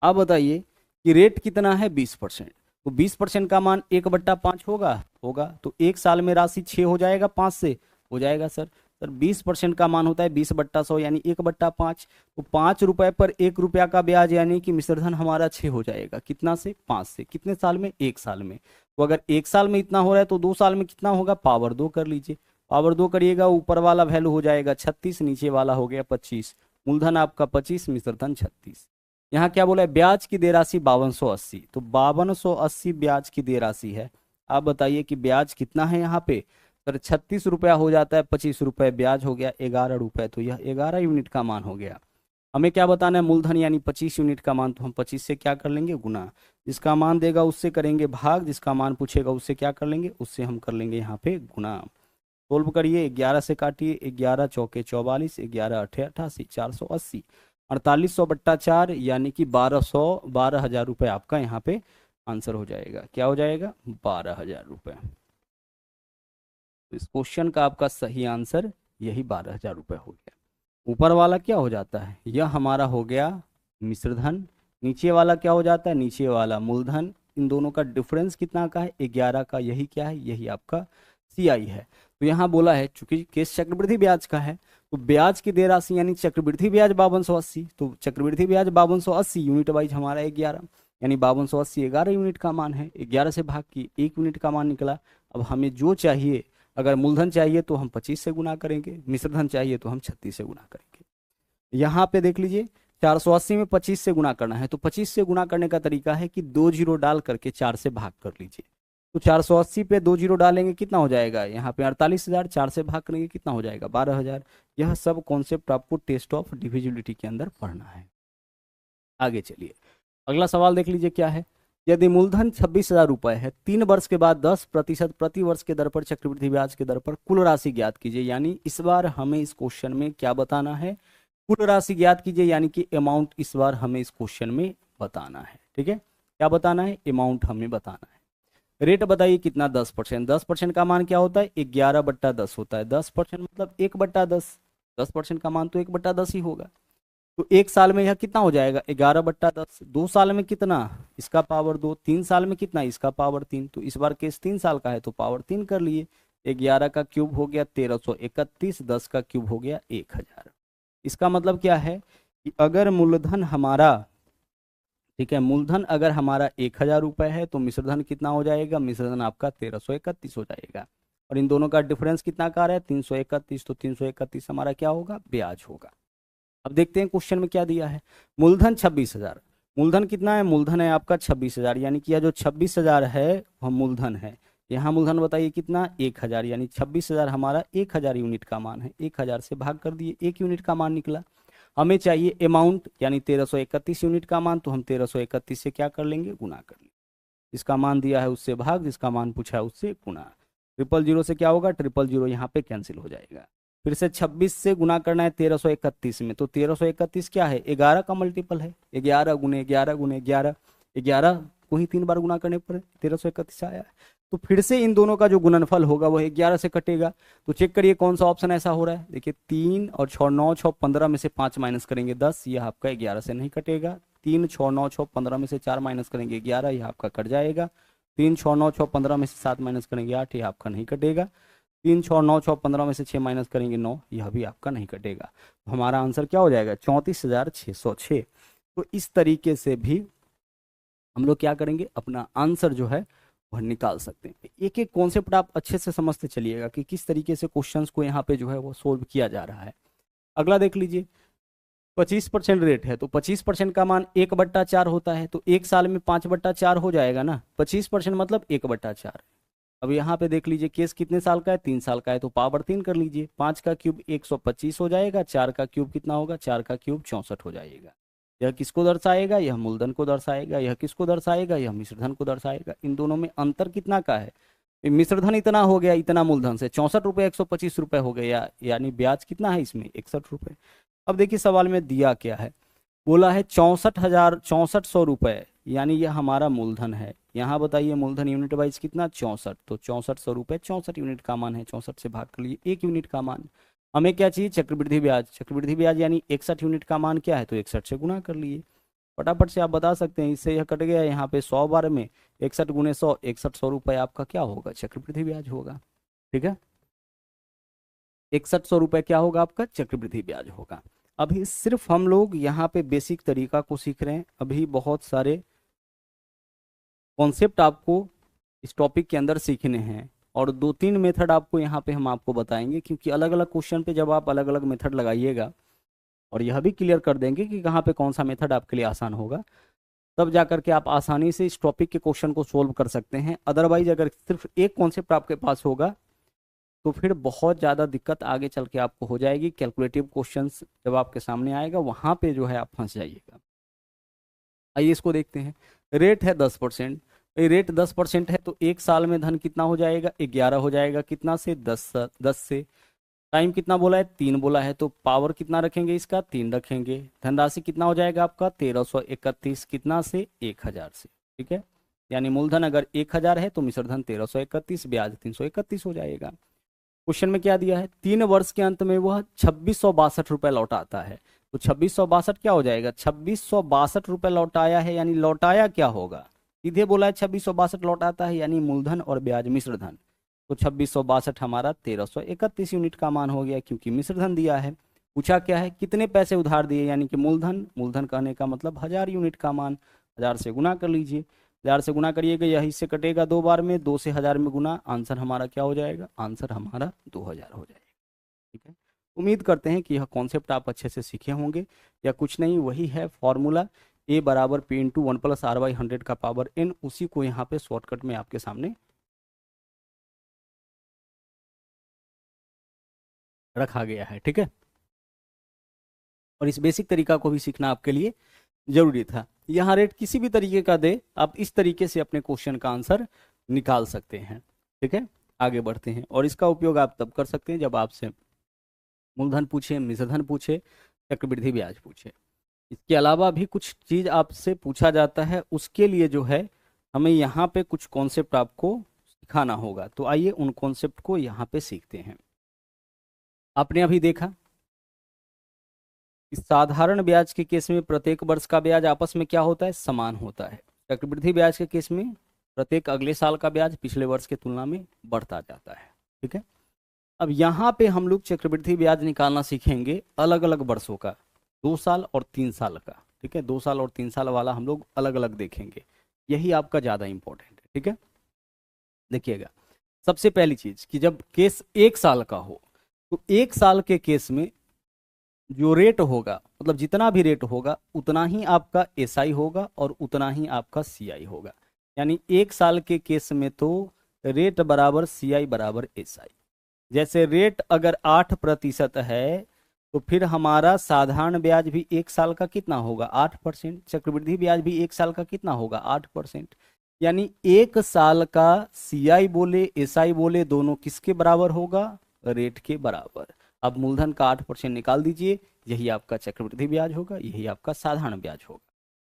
अब बताइए कि रेट कितना है 20%, तो 20% का मान 1/5 होगा तो एक साल में राशि 6 हो जाएगा, 5 से हो जाएगा सर। सर 20% का मान होता है 20/100 यानी 1/5, तो 5 रुपए पर 1 रुपया का ब्याज यानी कि मिश्रधन हमारा 6 हो जाएगा। कितना से, 5 से। कितने साल में, 1 साल में। तो अगर 1 साल में इतना हो रहा है तो 2 साल में कितना होगा, पावर 2 कर लीजिए। पावर 2 करिएगा, ऊपर वाला वैल्यू हो जाएगा 36, नीचे वाला हो गया 25। मूलधन आपका 25, मिश्रधन 36। यहाँ क्या बोला है, ब्याज की देय राशि 5280, तो 5280 ब्याज की देय राशि है। आप बताइए कि ब्याज कितना है यहाँ पे, सर 36 रुपया हो जाता है, 25 रुपए ब्याज हो गया 11 रुपए, तो यह 11 यूनिट का मान हो गया। हमें क्या बताना है, मूलधन यानी 25 यूनिट का मान, तो हम 25 से क्या कर लेंगे, गुना। जिसका मान देगा उससे करेंगे भाग, जिसका मान पूछेगा उससे क्या कर लेंगे, उससे हम कर लेंगे यहाँ पे गुना। सोल्व करिए, 11 से काटिए, 11 चौके 44, 11 अठे 88, 480, 4800/4 यानी कि 12,000 रुपये आपका यहाँ पे आंसर हो जाएगा। क्या हो जाएगा, 12,000 रुपये। तो इस क्वेश्चन का आपका सही आंसर यही 12,000 रुपये हो गया। ऊपर वाला क्या हो जाता है, यह हमारा हो गया मिश्रधन। नीचे वाला क्या हो जाता है, नीचे वाला मूलधन। इन दोनों का डिफरेंस कितना का है, 11 का। यही क्या है, यही आपका CI है। तो यहाँ बोला है चूंकि केस चक्रवृद्धि ब्याज का है, तो ब्याज की देय राशि यानी चक्रवृद्धि ब्याज 5280, तो चक्रवृद्धि ब्याज 5280 यूनिट वाइज हमारा 11, यानी 5280 11 यूनिट का मान है। 11 से भाग की 1 यूनिट का मान निकला। अब हमें जो चाहिए, अगर मूलधन चाहिए तो हम 25 से गुना करेंगे, मिश्रधन चाहिए तो हम 36 से गुना करेंगे। यहाँ पे देख लीजिए 480 में 25 से गुना करना है, तो 25 से गुना करने का तरीका है कि 2 जीरो डाल करके 4 से भाग कर लीजिए। तो 480 पे 2 जीरो डालेंगे, कितना हो जाएगा यहाँ पे 48,000। 4 से भाग करेंगे कितना हो जाएगा, 12,000। यह सब कॉन्सेप्ट आपको टेस्ट ऑफ डिविजिबिलिटी के अंदर पढ़ना है। आगे चलिए, अगला सवाल देख लीजिए क्या है। यदि मूलधन 26,000 रुपए है, 3 वर्ष के बाद 10% प्रति वर्ष के दर पर चक्रवृद्धि ब्याज के दर पर कुल राशि ज्ञात कीजिए। यानी इस बार हमें इस क्वेश्चन में क्या बताना है, कुल राशि ज्ञात कीजिए, यानी कि अमाउंट इस बार हमें इस क्वेश्चन में बताना है। ठीक है, क्या बताना है, अमाउंट हमें बताना है। रेट बताइए कितना, 10%। 10% का मान क्या होता है, 11/10 होता है। 10% मतलब 1/10। 10% का मान तो 1/10 ही होगा। तो एक साल में यह कितना हो जाएगा, 11/10। 2 साल में कितना, इसका पावर 2। 3 साल में कितना, इसका पावर 3। तो इस बार केस 3 साल का है तो पावर 3 कर लिए। 11 का क्यूब हो गया 1331, 10 का क्यूब हो गया 1000। इसका मतलब क्या है कि अगर मूलधन हमारा, ठीक है, मूलधन अगर हमारा 1000 रुपए है तो मिश्रधन कितना हो जाएगा, मिश्रधन आपका 1331 हो जाएगा। और इन दोनों का डिफरेंस कितना का आ रहा है, 331, तो 331 हमारा क्या होगा, ब्याज होगा। अब देखते हैं क्वेश्चन में क्या दिया है। मूलधन 26,000, मूलधन कितना है, मूलधन है आपका 26,000, यानी कि यह जो 26,000 है वह मूलधन है। यहाँ मूलधन बताइए कितना, 1000, यानी 26,000 हमारा 1000 यूनिट का मान है। 1000 से भाग कर दिए, 1 यूनिट का मान निकला। हमें चाहिए अमाउंट यानी 1331 यूनिट का मान, तो हम 1331 से क्या कर लेंगे, गुना कर लेंगे। जिसका मान दिया है उससे भाग, जिसका मान पूछा है उससे गुना। 000 से क्या होगा, 000 यहाँ पे कैंसिल हो जाएगा। फिर से 26 से गुना करना है 1331 में, तो 1331 क्या है, 11 का मल्टीपल है। 11 गुने 11 गुने 11, 11 को ही 3 बार गुना करने पर 1331 आया है। तो फिर से इन दोनों का जो गुणनफल होगा वह 11 से कटेगा। तो चेक करिए कौन सा ऑप्शन ऐसा हो रहा है। देखिए 3 और 6 9 6 15 में से 5 माइनस करेंगे 10, यह आपका 11 से नहीं कटेगा। 3 6 9 6 15 में से 4 माइनस करेंगे 11, यह आपका कट जाएगा। 3 6 9 6 15 में से 7 माइनस करेंगे 8, यह आपका नहीं कटेगा। 3 6 9 6 15 में से 6 माइनस करेंगे 9, यह भी आपका नहीं कटेगा। तो हमारा आंसर क्या हो जाएगा, 34,606। तो इस तरीके से भी हम लोग क्या करेंगे, अपना आंसर जो है वह निकाल सकते हैं। एक एक कॉन्सेप्ट आप अच्छे से समझते चलिएगा कि किस तरीके से क्वेश्चंस को यहाँ पे जो है वो सोल्व किया जा रहा है। अगला देख लीजिए, 25% रेट है तो 25% का मान 1/4 होता है, तो एक साल में 5/4 हो जाएगा ना। 25% मतलब 1/4, अब यहाँ पे देख लीजिए केस कितने साल का है, 3 साल का है, तो पावर 3 कर लीजिए, 5 का क्यूब 125 हो जाएगा, 4 का क्यूब कितना होगा, 4 का क्यूब 64 हो जाएगा। यह किसको दर्शाएगा, यह मूलधन को दर्शाएगा, यह किसको दर्शाएगा, यह मिश्रधन को दर्शाएगा। इन दोनों में अंतर कितना का है, मिश्रधन इतना हो गया, इतना मूलधन से 64 रुपये 125 रुपये हो गया, यानी ब्याज कितना है इसमें 61 रुपये। अब देखिए सवाल में दिया क्या है, बोला है 64,6400 रुपये, यानी यह हमारा मूलधन है। यहाँ बताइए मूलधन यूनिट वाइज कितना 64, तो 6400 रुपये 64 यूनिट का मान है, 64 से भाग कर लिए 1 यूनिट का मान। हमें क्या चाहिए, चक्रवृद्धि ब्याज, चक्रवृद्धि ब्याज यानी 61 यूनिट का मान क्या है, तो 61 से गुना कर लिए। फटाफट से आप बता सकते हैं, इससे यह कट गया, यहाँ पे 100 बार में 61 गुने 100, 6100 रुपये आपका क्या होगा, चक्रवृद्धि ब्याज होगा। ठीक है, 6100 रुपये क्या होगा आपका, चक्रवृद्धि ब्याज होगा। अभी सिर्फ हम लोग यहाँ पे बेसिक तरीका को सीख रहे हैं, अभी बहुत सारे कॉन्सेप्ट आपको इस टॉपिक के अंदर सीखने हैं, और 2-3 मेथड आपको यहाँ पे हम आपको बताएंगे, क्योंकि अलग अलग क्वेश्चन पे जब आप अलग अलग मेथड लगाइएगा और यह भी क्लियर कर देंगे कि कहाँ पे कौन सा मेथड आपके लिए आसान होगा, तब जाकर के आप आसानी से इस टॉपिक के क्वेश्चन को सोल्व कर सकते हैं। अदरवाइज अगर सिर्फ एक कॉन्सेप्ट आपके पास होगा तो फिर बहुत ज़्यादा दिक्कत आगे चल के आपको हो जाएगी। कैलकुलेटिव क्वेश्चंस जब आपके सामने आएगा वहाँ पे जो है आप फंस जाइएगा। आइए इसको देखते हैं। रेट है 10%, रेट 10% है तो 1 साल में धन कितना हो जाएगा, 11 हो जाएगा। कितना से, 10 से। टाइम कितना बोला है, 3 बोला है, तो पावर कितना रखेंगे इसका, 3 रखेंगे। धनराशि कितना हो जाएगा आपका 1331, कितना से, 1000 से। ठीक है, यानी मूलधन अगर 1000 है तो मिश्रधन 1331, ब्याज 331 हो जाएगा। क्वेश्चन में क्या दिया है, 3 वर्ष के अंत में वह 2662 रुपये लौटाता है, तो 2662 क्या हो जाएगा, 2662 रुपये लौटाया है, यानी लौटाया क्या होगा, सीधे बोला है 2662 लौटाता है, यानी मूलधन और ब्याज मिश्रधन। तो 2662 हमारा 1331 यूनिट का मान हो गया, क्योंकि मिश्रधन दिया है। पूछा क्या है, कितने पैसे उधार दिए, यानी कि मूलधन, मूलधन कहने का मतलब 1000 यूनिट का मान। 1000 से गुना कर लीजिए, 1000 से गुना करिएगा, यही से कटेगा 2 बार में, 2 से 1000 में गुना, आंसर हमारा क्या हो जाएगा, आंसर हमारा 2000 हो जाएगा। ठीक है, उम्मीद करते हैं कि यह कॉन्सेप्ट आप अच्छे से सीखे होंगे। या कुछ नहीं, वही है फॉर्मूला A बराबर P इंटू 1 + R/100 का पावर N, उसी को यहाँ पे शॉर्टकट में आपके सामने रखा गया है। ठीक है, और इस बेसिक तरीका को भी सीखना आपके लिए जरूरी था। यहाँ रेट किसी भी तरीके का दे, आप इस तरीके से अपने क्वेश्चन का आंसर निकाल सकते हैं। ठीक है, आगे बढ़ते हैं, और इसका उपयोग आप तब कर सकते हैं जब आपसे मूलधन पूछे, मिश्रधन पूछे, चक्रवृद्धि ब्याज पूछे। इसके अलावा भी कुछ चीज आपसे पूछा जाता है, उसके लिए जो है हमें यहाँ पे कुछ कॉन्सेप्ट आपको सिखाना होगा। तो आइए उन कॉन्सेप्ट को यहाँ पे सीखते हैं। आपने अभी देखा इस साधारण ब्याज के केस में प्रत्येक वर्ष का ब्याज आपस में क्या होता है, समान होता है। चक्रवृद्धि ब्याज के केस में प्रत्येक अगले साल का ब्याज पिछले वर्ष के तुलना में बढ़ता जाता है। ठीक है, अब यहाँ पे हम लोग चक्रवृद्धि ब्याज निकालना सीखेंगे अलग अलग वर्षों का, 2 साल और 3 साल का। ठीक है, 2 साल और 3 साल वाला हम लोग अलग अलग देखेंगे, यही आपका ज़्यादा इंपॉर्टेंट है। ठीक है, देखिएगा सबसे पहली चीज कि जब केस 1 साल का हो तो 1 साल के केस में जो रेट होगा, मतलब जितना भी रेट होगा उतना ही आपका एसआई होगा और उतना ही आपका सीआई होगा। यानी 1 साल के केस में तो रेट बराबर सीआई बराबर एसआई। जैसे रेट अगर 8% है तो फिर हमारा साधारण ब्याज भी 1 साल का कितना होगा, 8%। चक्रवृद्धि ब्याज भी 1 साल का कितना होगा, 8%। यानी 1 साल का सीआई बोले एसआई बोले दोनों किसके बराबर होगा, रेट के बराबर। अब मूलधन का 8% निकाल दीजिए, यही आपका चक्रवृद्धि ब्याज होगा, यही आपका साधारण ब्याज होगा।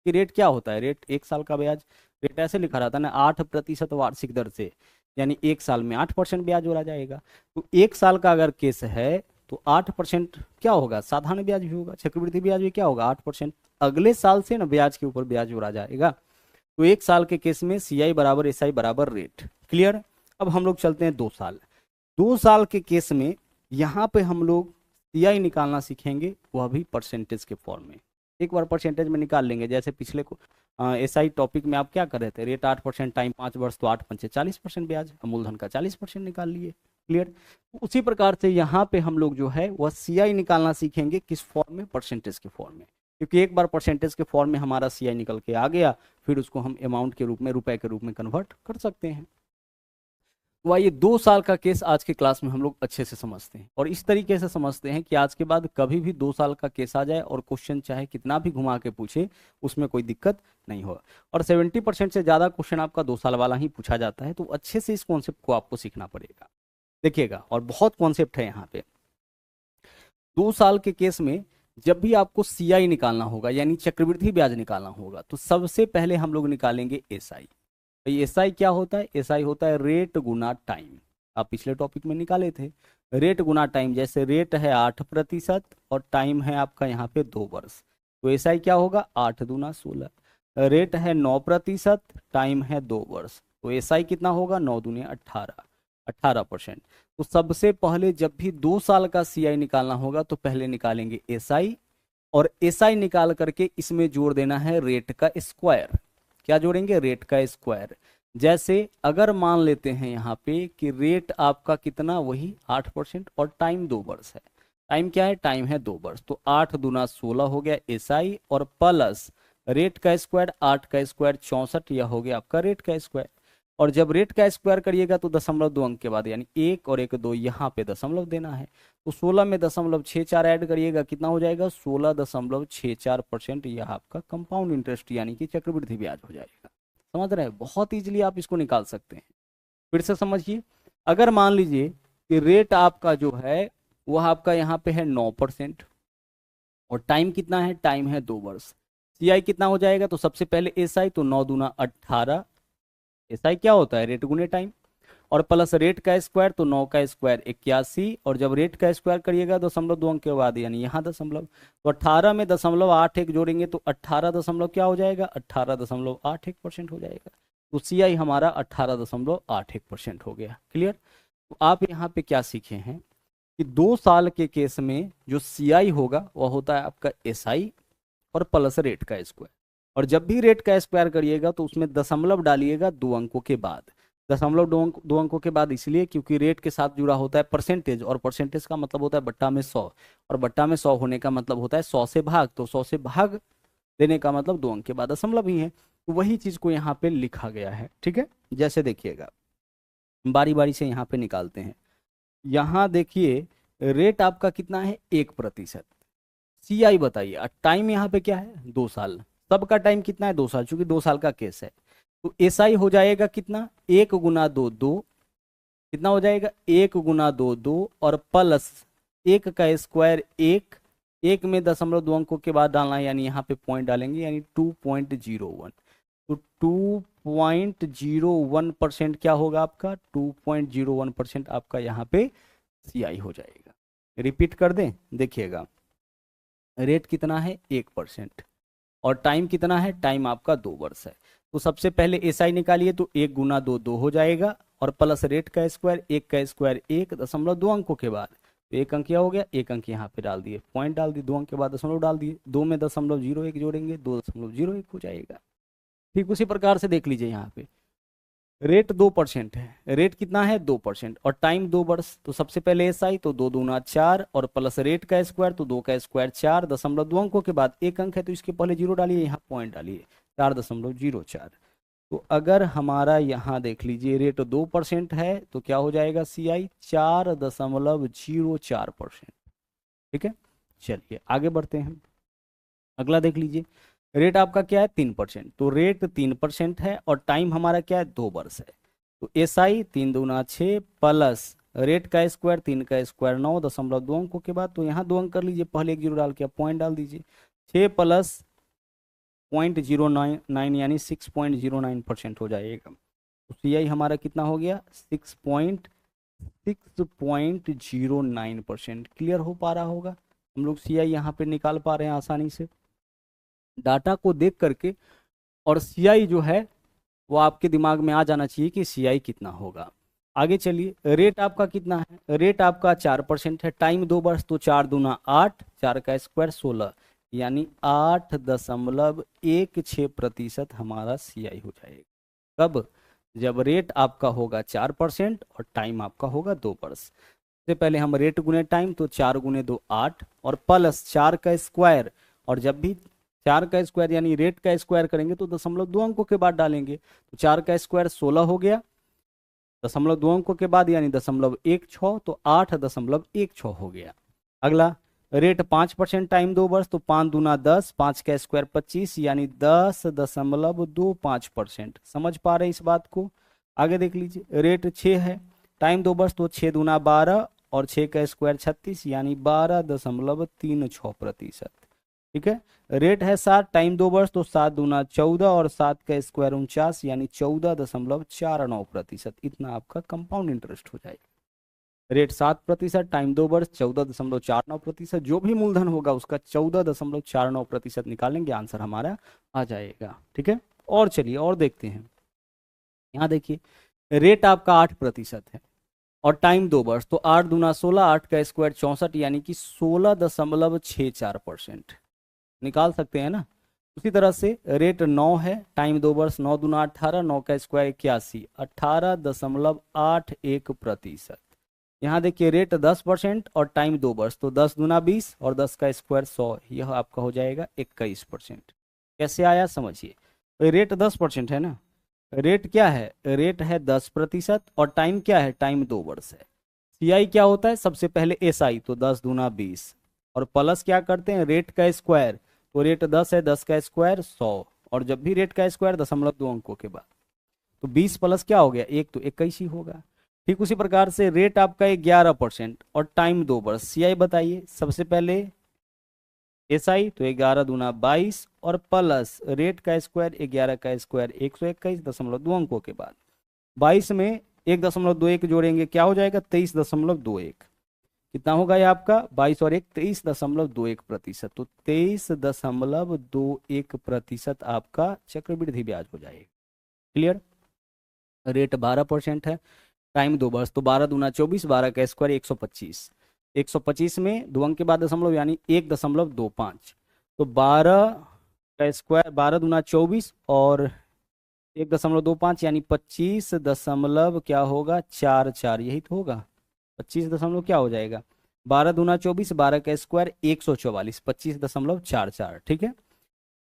कि रेट क्या होता है, रेट 1 साल का ब्याज, रेट ऐसे लिखा रहता है ना 8% वार्षिक दर से, यानी 1 साल में 8% ब्याज जोड़ा जाएगा। तो 1 साल का अगर केस है तो 8% क्या होगा, साधारण ब्याज भी होगा, चक्रवृद्धि ब्याज भी क्या होगा 8%। अगले साल से ना ब्याज के ऊपर ब्याज जोड़ा जाएगा। तो 1 साल के केस में सीआई बराबर एसआई बराबर रेट। क्लियर। अब हम लोग चलते हैं 2 साल। 2 साल के केस में यहाँ पे हम लोग सीआई निकालना सीखेंगे, वह भी परसेंटेज के फॉर्म में। एक बार परसेंटेज में निकाल लेंगे, जैसे पिछले को एसआई टॉपिक में आप क्या कर रहे थे, रेट 8%, टाइम 5 वर्ष, तो 8 पंचे 40% ब्याज, मूलधन का 40% निकाल लिए। क्लियर। उसी प्रकार से यहाँ पे हम लोग जो है वह सीआई निकालना सीखेंगे, किस फॉर्म में, परसेंटेज के फॉर्म में। क्योंकि एक बार परसेंटेज के फॉर्म में हमारा सीआई निकल के आ गया, फिर उसको हम अमाउंट के रूप में, रुपए के रूप में कन्वर्ट कर सकते हैं। तो आइए 2 साल का केस आज के क्लास में हम लोग अच्छे से समझते हैं, और इस तरीके से समझते हैं कि आज के बाद कभी भी 2 साल का केस आ जाए और क्वेश्चन चाहे कितना भी घुमा के पूछे, उसमें कोई दिक्कत नहीं होगा। और 70% से ज़्यादा क्वेश्चन आपका 2 साल वाला ही पूछा जाता है, तो अच्छे से इस कॉन्सेप्ट को आपको सीखना पड़ेगा। देखिएगा, और बहुत कॉन्सेप्ट है यहाँ पे। 2 साल के केस में जब भी आपको सीआई निकालना होगा, यानी चक्रवृद्धि ब्याज निकालना होगा, तो सबसे पहले हम लोग निकालेंगे एसआई। एसआई क्या होता है? एसआई होता है रेट गुना टाइम। आप पिछले टॉपिक में निकाले थे, रेट गुना टाइम। जैसे रेट है 8% और टाइम है आपका यहाँ पे 2 वर्ष, तो एसआई क्या होगा? 8 दूना 16। रेट है 9%, टाइम है 2 वर्ष, तो एसआई कितना होगा? 9 दूने 18, 18%। तो सबसे पहले जब भी 2 साल का सीआई निकालना होगा तो पहले निकालेंगे एसआई, और एसआई निकाल करके इसमें जोड़ देना है रेट का स्क्वायर। क्या जोड़ेंगे? रेट का स्क्वायर। जैसे अगर मान लेते हैं यहाँ पे कि रेट आपका कितना, वही 8% और टाइम 2 वर्ष है। टाइम क्या है? टाइम है 2 वर्ष, तो 8 दूना 16 हो गया एसआई, और प्लस रेट का स्क्वायर, 8 का स्क्वायर 64, यह हो गया आपका रेट का स्क्वायर। और जब रेट का स्क्वायर करिएगा तो 0.2 अंक के बाद, यानी 1 और 1 2, यहाँ पे दशमलव देना है। तो 16 में 0.64 ऐड करिएगा, कितना हो जाएगा? 16.64%। यह आपका कंपाउंड इंटरेस्ट यानी कि चक्रवृद्धि ब्याज हो जाएगा। समझ रहे हैं? बहुत इजीली आप इसको निकाल सकते हैं। फिर से समझिए, अगर मान लीजिए कि रेट आपका जो है वह आपका यहाँ पे है 9% और टाइम कितना है? टाइम है 2 वर्ष। सीआई कितना हो जाएगा? तो सबसे पहले एसआई, तो 9 दूना 18। एसआई क्या होता है? रेट गुने टाइम, और प्लस रेट का स्क्वायर, तो 9 का स्क्वायर 81, और जब रेट का स्क्वायर करिएगा 0.2 अंक के बाद, यानी यहाँ दशमलव, तो 18 में 0.81 जोड़ेंगे तो 18 दशमलव क्या हो जाएगा? 18.81% हो जाएगा। तो सीआई हमारा 18.81% हो गया। क्लियर? तो आप यहाँ पे क्या सीखे हैं कि 2 साल के केस में जो सीआई होगा वह होता है आपका एसआई और प्लस रेट का स्क्वायर, और जब भी रेट का स्क्वायर करिएगा तो उसमें दशमलव डालिएगा 2 अंकों के बाद। दशमलव 2 अंकों के बाद इसलिए क्योंकि रेट के साथ जुड़ा होता है परसेंटेज, और परसेंटेज का मतलब होता है बट्टा में 100, और बट्टा में 100 होने का मतलब होता है 100 से भाग, तो 100 से भाग देने का मतलब 2 अंक के बाद दशमलव ही है। तो वही चीज को यहाँ पे लिखा गया है। ठीक है, जैसे देखिएगा, बारी बारी से यहाँ पे निकालते हैं। यहाँ देखिए, रेट आपका कितना है? 1%। सीआई बताइए, और टाइम यहाँ पे क्या है? 2 साल। सबका टाइम कितना है? 2 साल, चूंकि 2 साल का केस है। तो एसआई हो जाएगा कितना? 1 गुना 2 2। कितना हो जाएगा? 1 गुना 2 2, और प्लस 1 का स्क्वायर 1। 1 में 0.2 अंकों के बाद डालना है, यानी यहाँ पे पॉइंट डालेंगे, यानी 2.01। तो 2.01% क्या होगा आपका? 2.01% आपका यहाँ पे सीआई हो जाएगा। रिपीट कर दें, देखिएगा, रेट कितना है? 1%, और टाइम कितना है? टाइम आपका 2 वर्ष है। तो सबसे पहले एसआई निकालिए, तो 1 गुना 2 2 हो जाएगा, और प्लस रेट का स्क्वायर, 1 का स्क्वायर 1, 0.2 अंकों के बाद, तो 1 अंक क्या हो गया? 1 अंक यहाँ पे डाल दिए, पॉइंट डाल दिए, 2 अंक के बाद दशमलव डाल दिए, 2 में 0.01 जोड़ेंगे, 2.01 हो जाएगा। ठीक उसी प्रकार से देख लीजिए, यहाँ पे रेट 2% है। रेट कितना है? 2%, और टाइम 2 वर्ष। तो सबसे पहले एसआई, तो 2 दूना 4, और प्लस रेट का स्क्वायर, तो 2 का स्क्वायर 4, 0.2 अंकों के बाद 1 अंक है तो इसके पहले 0 डालिए, यहाँ पॉइंट डालिए, 4.04। तो अगर हमारा यहाँ देख लीजिए रेट 2% है तो क्या हो जाएगा? सीआई 4.04%। ठीक है, चलिए आगे बढ़ते हैं। अगला देख लीजिए, रेट आपका क्या है? 3%। तो रेट 3% है, और टाइम हमारा क्या है? 2 वर्ष है। तो एस आई 3 दूना 6, प्लस रेट का स्क्वायर, 3 का स्क्वायर 9, 0.2 अंकों के बाद, तो यहाँ 2 अंक कर लीजिए, पहले एक 0 डाल के पॉइंट डाल दीजिए, 6 प्लस 0.09 यानी 6.09% हो जाएगा। तो सी आई हमारा कितना हो गया? 6.09%। क्लियर हो पा रहा होगा? हम लोग सी आई यहाँ पे निकाल पा रहे हैं आसानी से डाटा को देख करके, और सीआई जो है वो आपके दिमाग में आ जाना चाहिए कि सीआई कितना होगा। आगे चलिए, रेट आपका कितना है? रेट आपका 4% है, टाइम 2 वर्ष, तो 4 दूना 8, 4 का स्क्वायर 16, यानी 8.16% हमारा सीआई हो जाएगा। कब? जब रेट आपका होगा 4% और टाइम आपका होगा 2 वर्ष। सबसे पहले हम रेट गुने टाइम, तो 4 गुने 2 8, और प्लस 4 का स्क्वायर, और जब भी 4 का स्क्वायर यानी रेट का स्क्वायर करेंगे तो 0.2 अंकों के बाद डालेंगे, तो 4 का स्क्वायर 16 हो गया, दशमलव 2 अंकों के बाद यानी 0.16, तो 8.16 हो गया। अगला रेट 5% टाइम 2 वर्ष, तो 5 दूना 10, 5 का स्क्वायर 25 यानी 10.25%। समझ पा रहे इस बात को? आगे देख लीजिए, रेट 6 है टाइम 2 वर्ष, तो 6 दूना 12 और 6 का स्क्वायर 36 यानी 12.36%। ठीक है। रेट है 7 टाइम 2 वर्ष, तो 7 दूना 14 और 7 का स्क्वायर 49 यानी 14.49%। इतना आपका कंपाउंड इंटरेस्ट हो जाएगा। रेट 7% टाइम 2 वर्ष 14.49%। जो भी मूलधन होगा उसका 14.49% निकालेंगे, आंसर हमारा आ जाएगा। ठीक है। और चलिए और देखते हैं। यहाँ देखिए, रेट आपका 8% है और टाइम 2 वर्ष, तो 8 दूना 16, 8 का स्क्वायर 64 यानी कि 16.64% निकाल सकते हैं ना। उसी तरह से रेट 9 है टाइम 2 वर्ष, 9 दूना 18, 9 का स्क्वायर 81, 18.81%। यहाँ देखिए रेट 10% और टाइम 2 वर्ष, तो 10 दूना 20 और 10 का स्क्वायर 100, यह आपका हो जाएगा 21%। कैसे आया समझिए। तो रेट 10% है ना, रेट क्या है, रेट है 10% और टाइम क्या है, टाइम 2 वर्ष है। सीआई क्या होता है, सबसे पहले एसआई, तो 10 दूना 20 और प्लस क्या करते हैं, रेट का स्क्वायर, तो रेट 10 है, 10 का स्क्वायर 100 और जब भी रेट का स्क्वायर 0.2 अंकों के बाद, तो 20 प्लस क्या हो गया, एक, तो 21 ही होगा। ठीक उसी प्रकार से रेट आपका 11% और टाइम 2 वर्ष। सीआई बताइए, सबसे पहले एसआई, तो 11 दूना 22 और प्लस रेट का स्क्वायर 11 का स्क्वायर 121 0.2 अंकों के बाद 22 में 1.21 जोड़ेंगे, क्या हो जाएगा, 23.21। कितना होगा ये आपका, 22 और 1, 23.21%। तो 23.21% आपका चक्रवृद्धि ब्याज हो जाएगा। क्लियर। रेट 12% है टाइम 2 वर्ष, तो 12 दूना 24, 12 का स्क्वायर 125, 125 में 2 अंक के बाद दशमलव यानी 1.25, तो 12 का स्क्वायर 12 दूना 24 और 1.25 यानी 25 दशमलव क्या होगा, 44, यही तो होगा। 25 दशमलव क्या हो जाएगा, 12 दूना 24, 12 का स्क्वायर 144, 25.44। ठीक है।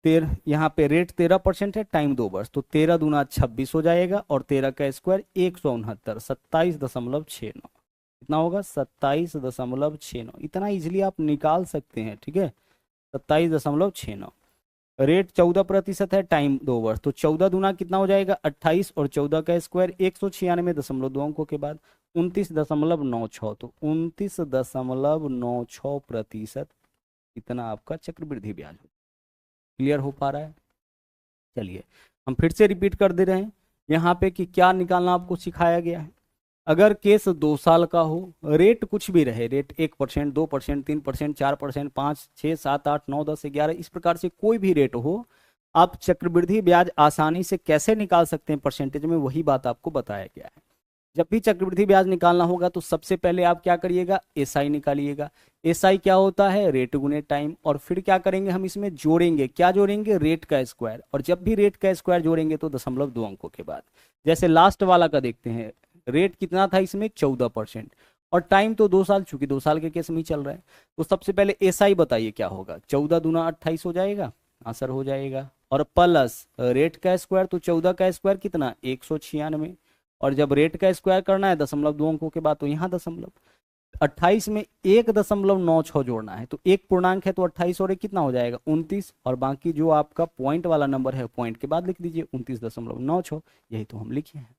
यहाँ पे रेट 13% है टाइम 2 वर्ष, तो 13 दूना 26 हो जाएगा और 13 का स्क्वायर 169, 27.69। कितना होगा, 27.69। इतना इजिली आप निकाल सकते हैं। ठीक है, 27.69। रेट 14% है टाइम 2 वर्ष, तो 14 दूना कितना हो जाएगा, 28 और 14 का स्क्वायर 196.2 अंकों के बाद 29.96, तो 29.96%। इतना आपका चक्रवृद्धि ब्याज हो। क्लियर हो पा रहा है। चलिए हम फिर से रिपीट कर दे रहे हैं यहाँ पे कि क्या निकालना आपको सिखाया गया है। अगर केस 2 साल का हो, रेट कुछ भी रहे, रेट 1%, 2%, 3%, 4%, 5, 6, 7, 8, 9, 10, 11, इस प्रकार से कोई भी रेट हो, आप चक्रवृद्धि ब्याज आसानी से कैसे निकाल सकते हैं परसेंटेज में, वही बात आपको बताया गया है। जब भी चक्रवृद्धि ब्याज निकालना होगा तो सबसे पहले आप क्या करिएगा, एसआई निकालिएगा। एसआई क्या होता है, रेट गुने टाइम, और फिर क्या करेंगे, हम इसमें जोड़ेंगे, क्या जोड़ेंगे, रेट का स्क्वायर, और जब भी रेट का स्क्वायर जोड़ेंगे तो 0.2 अंकों के बाद। जैसे लास्ट वाला का देखते हैं, रेट कितना था इसमें, 14% और टाइम तो 2 साल, चूंकि 2 साल के केस में ही चल रहा है, तो सबसे पहले एसआई बताइए क्या होगा, 14 दूना 28 हो जाएगा, आंसर हो जाएगा, और प्लस रेट का स्क्वायर, तो 14 का स्क्वायर कितना, 196, और जब रेट का स्क्वायर करना है 0.2 अंकों के बाद, तो यहाँ 28 में 1.96 जोड़ना है, तो एक पूर्णांक है तो 28 और एक कितना हो जाएगा, 29, और बाकी जो आपका पॉइंट वाला नंबर है पॉइंट के बाद लिख दीजिए 29.96, यही तो हम लिखे हैं।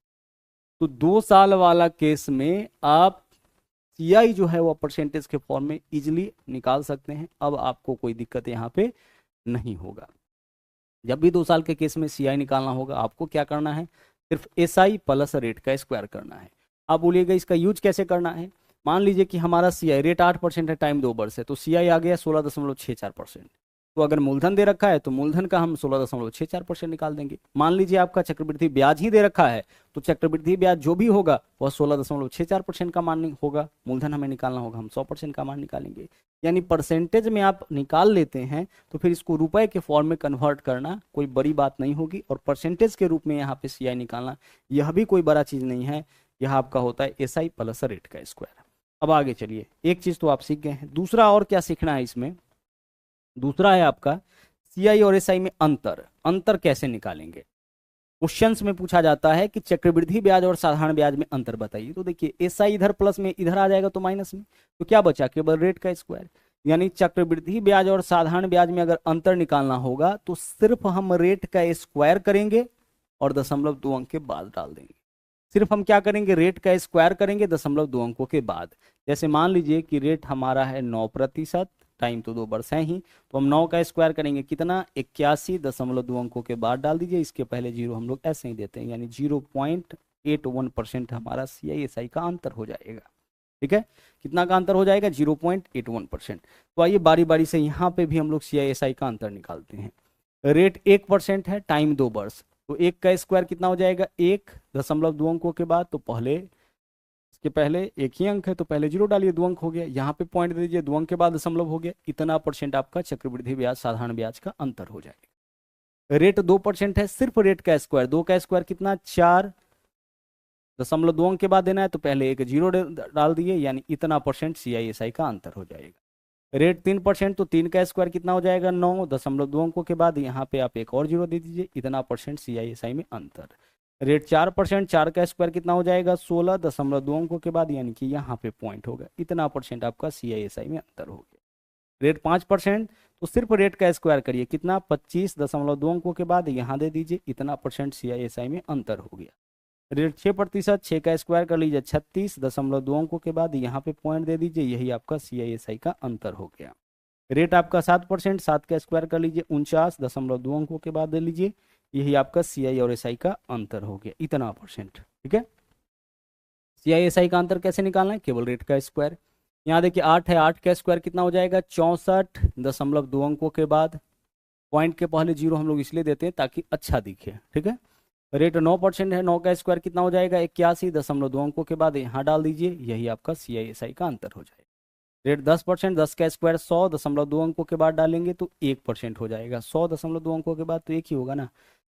तो 2 साल वाला केस में आप सीआई जो है वो परसेंटेज के फॉर्म में इजिली निकाल सकते हैं। अब आपको कोई दिक्कत यहाँ पे नहीं होगा। जब भी 2 साल के केस में सीआई निकालना होगा, आपको क्या करना है, सिर्फ एसआई प्लस रेट का स्क्वायर करना है। आप बोलिएगा इसका यूज कैसे करना है। मान लीजिए कि हमारा सीआई रेट 8% है, टाइम 2 वर्ष है, तो सीआई आ गया 16.64%। तो अगर मूलधन दे रखा है तो मूलधन का हम 16.64% निकाल देंगे। मान लीजिए आपका चक्रवृद्धि ब्याज ही दे रखा है, तो चक्रवृद्धि ब्याज जो भी होगा वह 16.64% का मान होगा। मूलधन हमें निकालना होगा, हम 100% का मान निकालेंगे। यानी परसेंटेज में आप निकाल लेते हैं तो फिर इसको रुपए के फॉर्म में कन्वर्ट करना कोई बड़ी बात नहीं होगी, और परसेंटेज के रूप में यहाँ पे सीआई निकालना यह भी कोई बड़ा चीज नहीं है। यह आपका होता है एसआई प्लस रेट का स्क्वायर। अब आगे चलिए, एक चीज तो आप सीख गए हैं, दूसरा और क्या सीखना है इसमें, दूसरा है आपका सीआई और एसआई में अंतर कैसे निकालेंगे। क्वेश्चंस में पूछा जाता है कि चक्रवृद्धि ब्याज और साधारण ब्याज में अंतर बताइए। तो देखिए एसआई इधर प्लस में इधर आ जाएगा तो माइनस में, तो क्या बचा, केवल रेट का स्क्वायर। यानी चक्रवृद्धि ब्याज और साधारण ब्याज में अगर अंतर निकालना होगा तो सिर्फ हम रेट का स्क्वायर करेंगे और 0.2 अंक के बाद डाल देंगे। सिर्फ हम क्या करेंगे, रेट का स्क्वायर करेंगे 0.2 अंकों के बाद। जैसे मान लीजिए कि रेट हमारा है 9%, टाइम तो 2 वर्ष है ही, तो हम 9 का स्क्वायर करेंगे कितना, 81.2 अंकों के बाद डाल दीजिए। इसके पहले जीरो हम लोग ऐसे ही देते हैं, यानी 0.81% हमारा CISI का अंतर हो जाएगा। ठीक है, कितना का अंतर हो जाएगा, 0.81%। तो आइए बारी बारी से यहाँ पे भी हम लोग CISI का अंतर निकालते हैं। रेट 1% है, टाइम 2 वर्ष, तो 1 का स्क्वायर कितना हो जाएगा, 1.2 अंकों के बाद, तो पहले इसके पहले एक ही अंक है तो पहले 0 डालिए, 2 अंक हो गया। यहाँ पे पॉइंट दे दीजिए, 2 अंक के बाद दशमलव हो गया। इतना % आपका चक्रवृद्धि ब्याज साधारण ब्याज का अंतर हो जाएगा। रेट 2% है, सिर्फ रेट का स्क्वायर, 2 का स्क्वायर कितना, 4.2 अंक के बाद देना है, तो पहले एक 0 डाल दिए, यानी इतना % CISI का अंतर हो जाएगा। रेट 3%, तो 3 का स्क्वायर कितना हो जाएगा, 9.2 अंकों के बाद यहाँ पे आप एक और 0 दे दीजिए, इतना % CISI में अंतर। रेट 4%, 4 का स्क्वायर कितना हो जाएगा, 16.2 अंकों के बाद, यानी कि यहाँ पे पॉइंट होगा, इतना % आपका CISI में अंतर हो गया। रेट 5%, तो सिर्फ रेट का स्क्वायर करिए, कितना, 25.2 अंकों के बाद यहाँ दे दीजिए, इतना % CISI में अंतर हो गया। रेट 6%, 6 का स्क्वायर कर लीजिए, 36.2 अंकों के बाद यहाँ पे पॉइंट दे दीजिए, यही आपका CISI का अंतर हो गया। रेट आपका 7%, 7 का स्क्वायर कर लीजिए, 49.2 अंकों के बाद दे लीजिए, यही आपका CI और SI का अंतर हो गया, इतना %। ठीक है, CISI का अंतर कैसे निकालना है, केवल रेट का स्क्वायर। यहाँ देखिए 8 है, 8 का स्क्वायर कितना हो जाएगा, 64.2 अंकों के बाद, पॉइंट के पहले 0 हम लोग इसलिए देते हैं ताकि अच्छा दिखे। ठीक है, रेट 9% है, 9 का स्क्वायर कितना हो जाएगा, 81.2 अंकों के बाद यहाँ डाल दीजिए, यही आपका CISI का अंतर हो जाएगा। रेट 10%, 10 का स्क्वायर 100.2 अंकों के बाद डालेंगे तो 1% हो जाएगा, 100.2 अंकों के बाद तो एक ही होगा ना।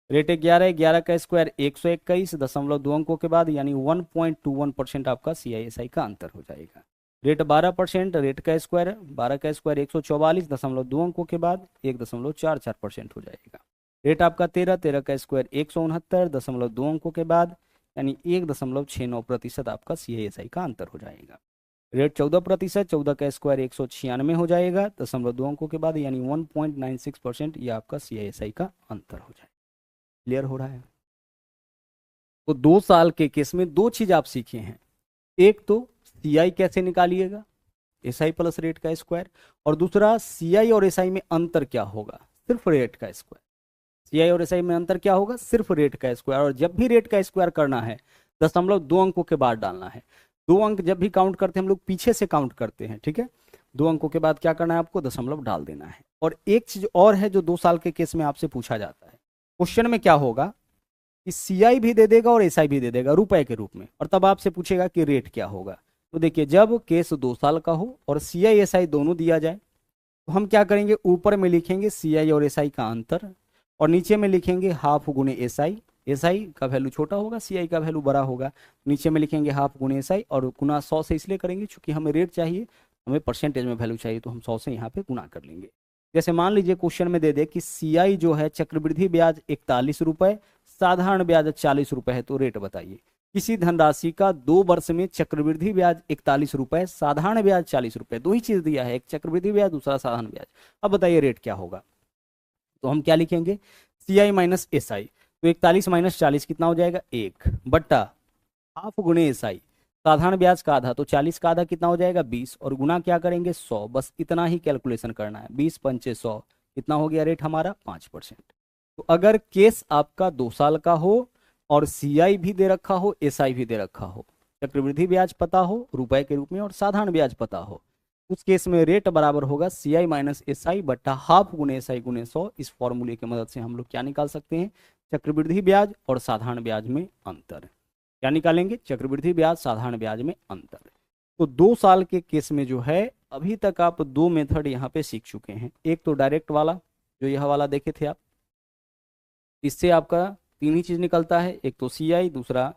रेट 11 है, 11 का स्क्वायर 121.2 अंकों के बाद, यानी 1.21% आपका CISI का अंतर हो जाएगा। रेट 12%, रेट का स्क्वायर 12 का स्क्वायर 144.2 अंकों के बाद 1.44% हो जाएगा। रेट आपका 13, 13 का स्क्वायर 169.2 अंकों के बाद, यानी 1.69% आपका CISI का अंतर हो जाएगा। रेट 14%, 14 का स्क्वायर 196 हो जाएगा 0.2 अंकों के बाद, यानी 1.96% ये आपका CISI का अंतर हो जाएगा। क्लियर हो रहा है। तो 2 साल के केस में 2 चीज आप सीखे हैं, एक तो CI कैसे निकालिएगा, SI प्लस रेट का स्क्वायर, और दूसरा CI और SI में अंतर क्या होगा, सिर्फ रेट का स्क्वायर। CI और SI में अंतर क्या होगा, सिर्फ रेट का स्क्वायर, और जब भी रेट का स्क्वायर करना है 0.2 अंकों के बाद डालना है। 2 अंक जब भी काउंट करते हैं हम लोग पीछे से काउंट करते हैं। ठीक है, 2 अंकों के बाद क्या करना है, आपको दशमलव डाल देना है। और एक चीज और है जो 2 साल के केस में आपसे पूछा जाता है, क्वेश्चन में क्या होगा कि CI भी दे देगा और SI भी दे देगा रुपए के रूप में, और तब आपसे पूछेगा कि रेट क्या होगा। तो देखिए जब केस 2 साल का हो और CI SI दोनों दिया जाए तो हम क्या करेंगे, ऊपर में लिखेंगे CI और SI का अंतर, और नीचे में लिखेंगे हाफ गुने SI। SI का वैल्यू छोटा होगा, CI का वैल्यू बड़ा होगा, नीचे में लिखेंगे हाफ गुने SI, और गुना 100 से इसलिए करेंगे क्योंकि हमें रेट चाहिए, हमें परसेंटेज में वैल्यू चाहिए, तो हम 100 से यहाँ पे गुना कर लेंगे। जैसे मान लीजिए क्वेश्चन में दे दे कि CI जो है चक्रवृद्धि ब्याज 41 रुपए, साधारण ब्याज 40 रुपए है, तो रेट बताइए। किसी धनराशि का 2 वर्ष में चक्रवृद्धि ब्याज 41 रुपए, साधारण ब्याज 40 रुपए, 2 ही चीज दिया है, एक चक्रवृद्धि ब्याज दूसरा साधारण ब्याज। अब बताइए रेट क्या होगा, तो हम क्या लिखेंगे, CI माइनस SI, तो 41 माइनस 40 कितना हो जाएगा, 1 बट्टा हाफ गुणे SI, साधारण ब्याज का आधा, तो 40 का आधा कितना हो जाएगा, 20, और गुना क्या करेंगे 100, बस इतना ही कैलकुलेशन करना है। 20 पंचे 100, कितना हो गया रेट हमारा 5%। तो अगर केस आपका 2 साल का हो और CI भी दे रखा हो, SI भी दे रखा हो, चक्रवृद्धि ब्याज पता हो रुपए के रूप में और साधारण ब्याज पता हो, उस केस में रेट बराबर होगा CI माइनस SI बट्टा हाफ गुने SI गुने 100। इस फॉर्मूले की मदद से हम लोग क्या निकाल सकते हैं, चक्रवृद्धि ब्याज और साधारण ब्याज में अंतर। क्या निकालेंगे, चक्रवृद्धि ब्याज साधारण ब्याज में अंतर। तो 2 साल के केस में जो है अभी तक आप 2 मेथड यहाँ पे सीख चुके हैं। एक तो डायरेक्ट वाला जो यह वाला देखे थे आप, इससे आपका 3 ही चीज निकलता है, एक तो CI, दूसरा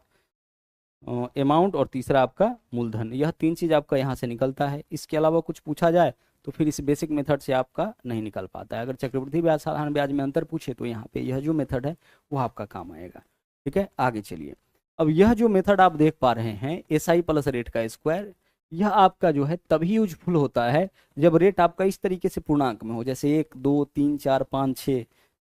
अमाउंट, और तीसरा आपका मूलधन। यह 3 चीज आपका यहाँ से निकलता है। इसके अलावा कुछ पूछा जाए तो फिर इस बेसिक मेथड से आपका नहीं निकल पाता है। अगर चक्रवृद्धि ब्याज साधारण ब्याज में अंतर पूछे तो यहाँ पे यह जो मेथड है वो आपका काम आएगा। ठीक है, आगे चलिए। अब यह जो मेथड आप देख पा रहे हैं SI प्लस रेट का स्क्वायर, यह आपका जो है तभी यूजफुल होता है जब रेट आपका इस तरीके से पूर्णांक में हो, जैसे 1 2 3 4 5 6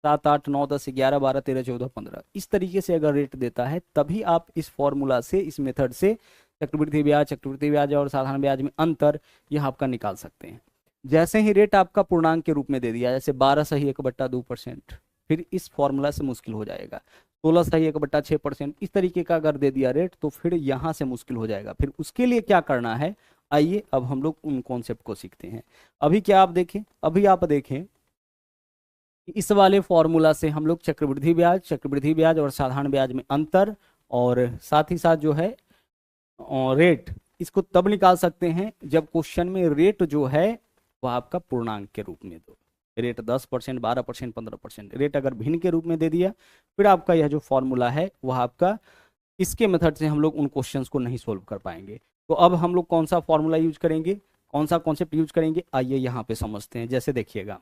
7 8 9 10 11 12 13 14 15, इस तरीके से अगर रेट देता है तभी आप इस फॉर्मूला से, इस मेथड से चक्रवृद्धि ब्याज और साधारण ब्याज में अंतर यह आपका निकाल सकते हैं। जैसे ही रेट आपका पूर्णांक के रूप में दे दिया, जैसे 12 सही 1/2%, फिर इस फॉर्मूला से मुश्किल हो जाएगा। 16 सही 1/6%, इस तरीके का अगर दे दिया रेट तो फिर यहाँ से मुश्किल हो जाएगा। फिर उसके लिए क्या करना है, आइए अब हम लोग उन कॉन्सेप्ट को सीखते हैं। अभी क्या आप देखें, अभी आप देखें इस वाले फॉर्मूला से हम लोग चक्रवृद्धि ब्याज और साधारण ब्याज में अंतर, और साथ ही साथ जो है रेट, इसको तब निकाल सकते हैं जब क्वेश्चन में रेट जो है वह आपका पूर्णांक के रूप में दो। रेट 10%, 12%, 15%, रेट अगर भिन्न के रूप में दे दिया, फिर आपका यह जो फॉर्मूला है वह आपका, इसके मेथड से हम लोग उन क्वेश्चंस को नहीं सोल्व कर पाएंगे। तो अब हम लोग कौन सा फॉर्मूला यूज करेंगे, कौन सा कॉन्सेप्ट यूज करेंगे, आइए यहाँ पे समझते हैं। जैसे देखिएगा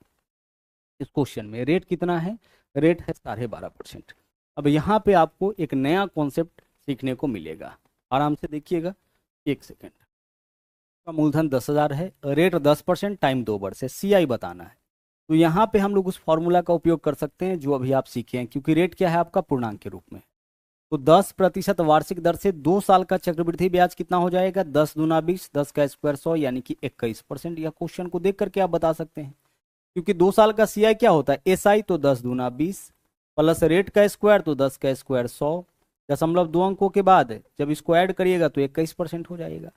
इस क्वेश्चन में रेट कितना है, रेट है 12.5%। अब यहाँ पे आपको एक नया कॉन्सेप्ट सीखने को मिलेगा, आराम से देखिएगा, एक सेकेंड। का मूलधन 10,000 है, रेट 10%, टाइम 2 वर्ष है, CI बताना है। तो यहाँ पे हम लोग उस फॉर्मूला का उपयोग कर सकते हैं जो अभी आप सीखे हैं, क्योंकि रेट क्या है आपका पूर्णांक के रूप में। तो 10% वार्षिक दर से 2 साल का चक्रवृद्धि ब्याज कितना हो जाएगा, 10 दूना 20, 10 का स्क्वायर 100, यानी कि 21%। या क्वेश्चन को देख करके आप बता सकते हैं, क्योंकि 2 साल का CI क्या होता है, SI, तो 10 दूना 20 प्लस रेट का स्क्वायर, तो 10 का स्क्वायर 100, 0.2 अंकों के बाद जब इसको ऐड करिएगा तो 21% हो जाएगा।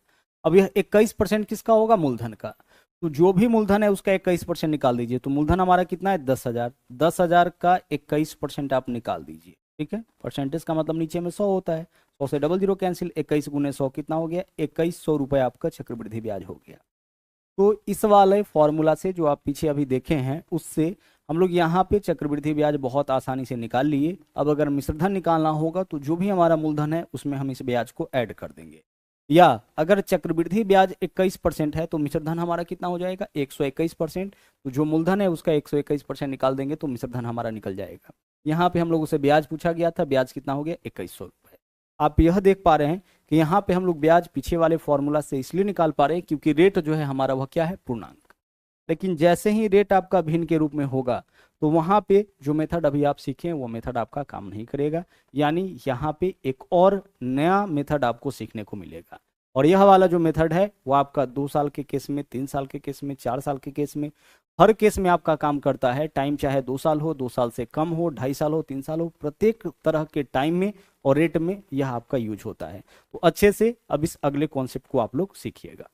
अब यह 21% किसका होगा, मूलधन का। तो जो भी मूलधन है उसका 21% निकाल दीजिए। तो मूलधन हमारा कितना है, 10,000, 10,000 का 21% आप निकाल दीजिए। ठीक है, परसेंटेज का मतलब नीचे में 100 होता है, 100 से 00 कैंसिल, 21 गुने 100 कितना हो गया, 2100 रुपये आपका चक्रवृद्धि ब्याज हो गया। तो इस वाले फॉर्मूला से जो आप पीछे अभी देखे हैं उससे हम लोग यहाँ पे चक्रवृद्धि ब्याज बहुत आसानी से निकाल लिए। अब अगर मिश्रधन निकालना होगा तो जो भी हमारा मूलधन है उसमें हम इस ब्याज को ऐड कर देंगे, या अगर चक्रवृद्धि ब्याज 21% है तो मिश्रधन हमारा कितना हो जाएगा, 121%। तो जो मूलधन है उसका 121% निकाल देंगे तो मिश्रधन हमारा निकल जाएगा। यहाँ पे हम लोगों से ब्याज पूछा गया था, ब्याज कितना हो गया, 2100 रुपये। आप यह देख पा रहे हैं कि यहाँ पे हम लोग ब्याज पीछे वाले फॉर्मूला से इसलिए निकाल पा रहे हैं क्योंकि रेट जो है हमारा वह क्या है, पूर्णांक। लेकिन जैसे ही रेट आपका भिन्न के रूप में होगा तो वहां पे जो मेथड अभी आप सीखें वो मेथड आपका काम नहीं करेगा, यानी यहाँ पे एक और नया मेथड आपको सीखने को मिलेगा। और यह वाला जो मेथड है वो आपका 2 साल के केस में, 3 साल के केस में, 4 साल के केस में, हर केस में आपका काम करता है। टाइम चाहे 2 साल हो, 2 साल से कम हो, 2.5 साल हो, 3 साल हो, प्रत्येक तरह के टाइम में और रेट में यह आपका यूज होता है। तो अच्छे से अब इस अगले कॉन्सेप्ट को आप लोग सीखिएगा।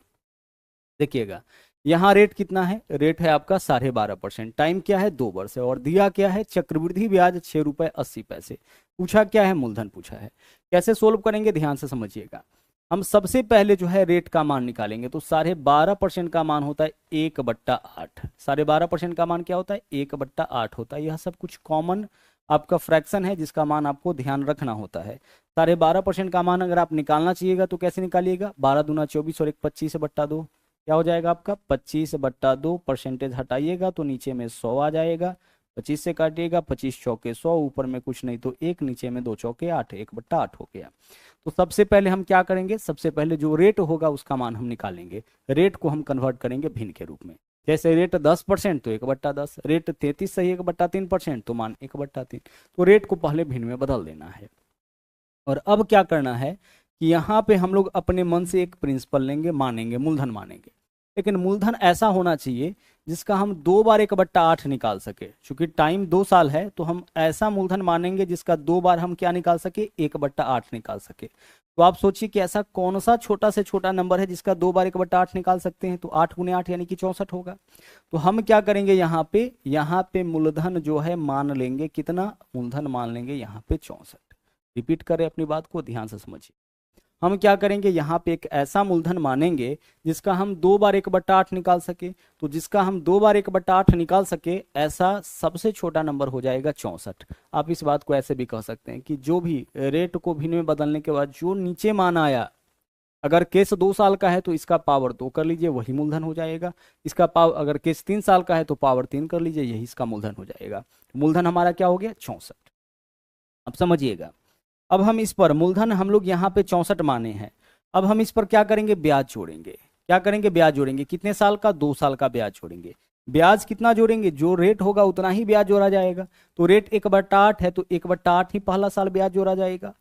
देखिएगा यहाँ रेट कितना है, रेट है आपका 12.5%, टाइम क्या है, 2 वर्ष है, और दिया क्या है, चक्रवृद्धि ब्याज 6 रुपये 80 पैसे। पूछा क्या है, मूलधन पूछा है। कैसे सोल्व करेंगे, ध्यान से समझिएगा। हम सबसे पहले जो है रेट का मान निकालेंगे। तो 12.5% का मान होता है 1/8। 12.5% का मान क्या होता है, 1/8 होता है। यह सब कुछ कॉमन आपका फ्रैक्शन है जिसका मान आपको ध्यान रखना होता है। 12.5% का मान अगर आप निकालना चाहिएगा तो कैसे निकालिएगा, 12 दूना 24 और 25/2, क्या हो जाएगा आपका 25/2। परसेंटेज हटाइएगा तो नीचे में 100 आ जाएगा, 25 से काटिएगा, 25 चौके 100, ऊपर में कुछ नहीं तो 1, नीचे में 2 चौके 8, 1/8 हो गया। तो सबसे पहले हम क्या करेंगे, सबसे पहले जो रेट होगा उसका मान हम निकालेंगे। रेट को हम कन्वर्ट करेंगे भिन्न के रूप में। जैसे रेट 10% तो 1/10, रेट 33 सही 1/3% तो मान 1/3। तो रेट को पहले भिन्न में बदल देना है। और अब क्या करना है कि यहाँ पे हम लोग अपने मन से एक प्रिंसिपल लेंगे, मानेंगे, मूलधन मानेंगे। लेकिन मूलधन ऐसा होना चाहिए जिसका हम 2 बार 1/8 निकाल सके। चूंकि टाइम 2 साल है तो हम ऐसा मूलधन मानेंगे जिसका 2 बार हम क्या निकाल सके, 1/8 निकाल सके। तो आप सोचिए कि ऐसा कौन सा छोटा से छोटा नंबर है जिसका 2 बार 1/8 निकाल सकते हैं। तो 8 गुने 8 यानी कि 64 होगा। तो हम क्या करेंगे, यहाँ पे मूलधन जो है मान लेंगे, कितना मूलधन मान लेंगे, यहाँ पे 64। रिपीट करें अपनी बात को, ध्यान से समझिए। हम क्या करेंगे, यहाँ पे एक ऐसा मूलधन मानेंगे जिसका हम 2 बार 1/8 निकाल सके। तो जिसका हम 2 बार 1/8 निकाल सके ऐसा सबसे छोटा नंबर हो जाएगा 64। आप इस बात को ऐसे भी कह सकते हैं कि जो भी रेट को भिन्न में बदलने के बाद जो नीचे मान आया, अगर केस 2 साल का है तो इसका पावर 2 कर लीजिए, वही मूलधन हो जाएगा। इसका पावर, अगर केस 3 साल का है तो पावर 3 कर लीजिए, यही इसका मूलधन हो जाएगा। मूलधन हमारा क्या हो गया, 64। अब समझिएगा, अब हम इस पर मूलधन हम लोग यहाँ पे 64 माने हैं। अब हम इस पर क्या करेंगे, ब्याज जोड़ेंगे। क्या करेंगे, ब्याज जोड़ेंगे। कितने साल का, 2 साल का ब्याज जोड़ेंगे। ब्याज कितना जोड़ेंगे, जो रेट होगा उतना ही ब्याज जोड़ा जाएगा। तो रेट 1/8 है, तो 1/8 ही पहला साल ब्याज जोड़ा जाएगा।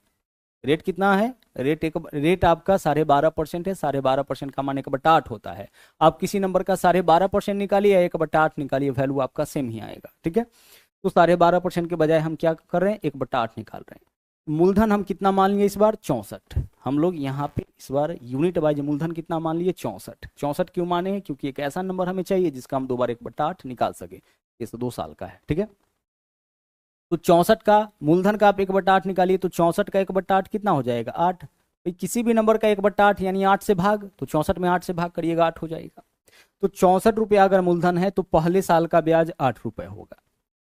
रेट कितना है, रेट आपका 12.5% है। 12.5% का मान 1/8 होता है। आप किसी नंबर का 12.5% निकालिए या 1/8 निकालिए, वैल्यू आपका सेम ही आएगा। ठीक है, तो 12.5% के बजाय हम क्या कर रहे हैं, 1/8 निकाल रहे हैं। मूलधन हम कितना मान लिए इस बार, 64। हम लोग यहाँ पे इस बार यूनिट वाइज मूलधन कितना मान लिए, 64। 64 क्यों माने हैं, क्योंकि एक ऐसा नंबर हमें चाहिए जिसका हम 2 बार 1/8 निकाल सके। ये तो 2 साल का है। ठीक है, तो 64 का मूलधन का आप 1/8 निकालिए, तो 64 का 1/8 कितना हो जाएगा, 8। भाई किसी भी नंबर का 1/8 यानी 8 से भाग, तो 64 में 8 से भाग करिएगा, 8 हो जाएगा। तो 64 रुपया अगर मूलधन है तो पहले साल का ब्याज 8 रुपए होगा।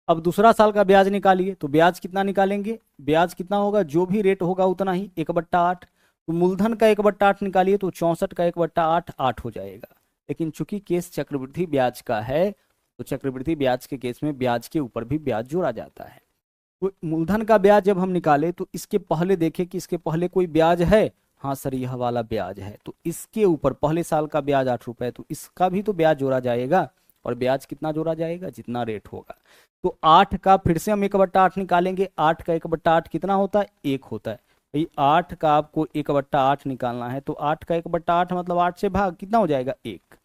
अब दूसरा साल का ब्याज निकालिए, तो ब्याज कितना निकालेंगे, ब्याज कितना होगा, जो भी रेट होगा उतना ही, 1/8। तो मूलधन का 1/8 निकालिए, तो 64 का 1/8 8 हो जाएगा। लेकिन चूंकि केस चक्रवृद्धि ब्याज का है, तो चक्रवृद्धि ब्याज के केस में ब्याज के ऊपर भी ब्याज जोड़ा जाता है। तो मूलधन का ब्याज जब हम निकाले तो इसके पहले देखें कि इसके पहले कोई ब्याज है। हाँ सर, यह वाला ब्याज है, तो इसके ऊपर पहले साल का ब्याज 8 रुपए, तो इसका भी तो ब्याज जोड़ा जाएगा। और ब्याज कितना जोड़ा जाएगा, जितना रेट होगा। तो 8 का फिर से हम 1/8 निकालेंगे। 8 का 1/8 कितना होता है, 1 होता है। भाई 8 का आपको 1/8 निकालना है, तो 8 का 1/8 मतलब 8 से भाग कितना हो जाएगा, 1।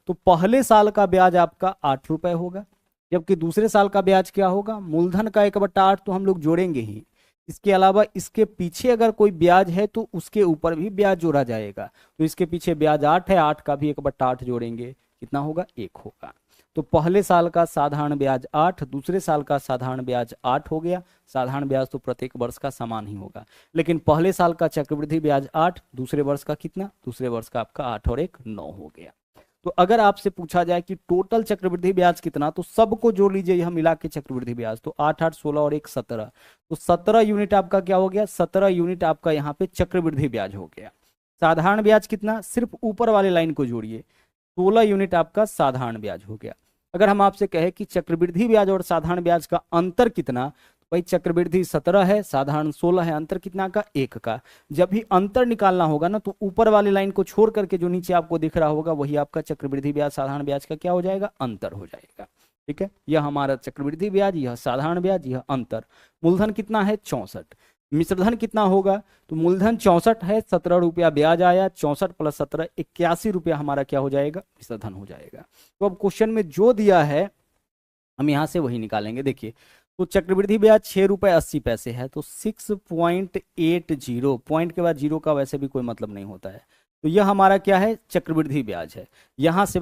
तो पहले साल का ब्याज आपका 8 रुपए होगा, जबकि दूसरे साल का ब्याज क्या होगा, मूलधन का 1/8 तो हम लोग जोड़ेंगे ही। इसके अलावा इसके पीछे अगर कोई ब्याज है तो उसके ऊपर भी ब्याज जोड़ा जाएगा। तो इसके पीछे ब्याज 8 है, 8 का भी 1/8 जोड़ेंगे, कितना होगा, 1 होगा। तो पहले साल का साधारण ब्याज 8, दूसरे साल का साधारण ब्याज 8 हो गया। साधारण ब्याज तो प्रत्येक वर्ष का समान ही होगा, लेकिन पहले साल का चक्रवृद्धि ब्याज 8, दूसरे वर्ष का कितना, दूसरे वर्ष का आपका 8 और 1 9 हो गया। तो अगर आपसे पूछा जाए कि टोटल चक्रवृद्धि ब्याज कितना, तो सबको जोड़ लीजिए, यह मिला के चक्रवृद्धि ब्याज, तो 8 8 16 और 1 17। तो 17 यूनिट आपका क्या हो गया, 17 यूनिट आपका यहाँ पे चक्रवृद्धि ब्याज हो गया। साधारण ब्याज कितना, सिर्फ ऊपर वाले लाइन को जोड़िए, 16 यूनिट आपका साधारण ब्याज हो गया। अगर हम आपसे कहे कि चक्रवृद्धि ब्याज और साधारण ब्याज का अंतर कितना, भाई चक्रवृद्धि 17 है, साधारण 16 है, अंतर कितना का, 1 का। जब भी अंतर निकालना होगा ना, तो ऊपर वाली लाइन को छोड़ करके जो नीचे आपको दिख रहा होगा वही आपका चक्रवृद्धि ब्याज साधारण ब्याज का क्या हो जाएगा, अंतर हो जाएगा। ठीक है, यह हमारा चक्रवृद्धि ब्याज, यह साधारण ब्याज, यह अंतर। मूलधन कितना है, 64। मिश्रधन कितना होगा, तो मूलधन 64 है, 17 रुपया ब्याज आया, 64 + 17 81 रुपया हमारा क्या हो जाएगा, मिश्रधन हो जाएगा। तो अब क्वेश्चन में जो दिया है हम यहाँ से वही निकालेंगे। देखिए, तो चक्रवृद्धि ब्याज 6 रुपये 80 पैसे है, तो 6.80, पॉइंट के बाद जीरो का वैसे भी कोई मतलब नहीं होता है। तो यह हमारा क्या है, चक्रवृद्धि ब्याज है। यहाँ से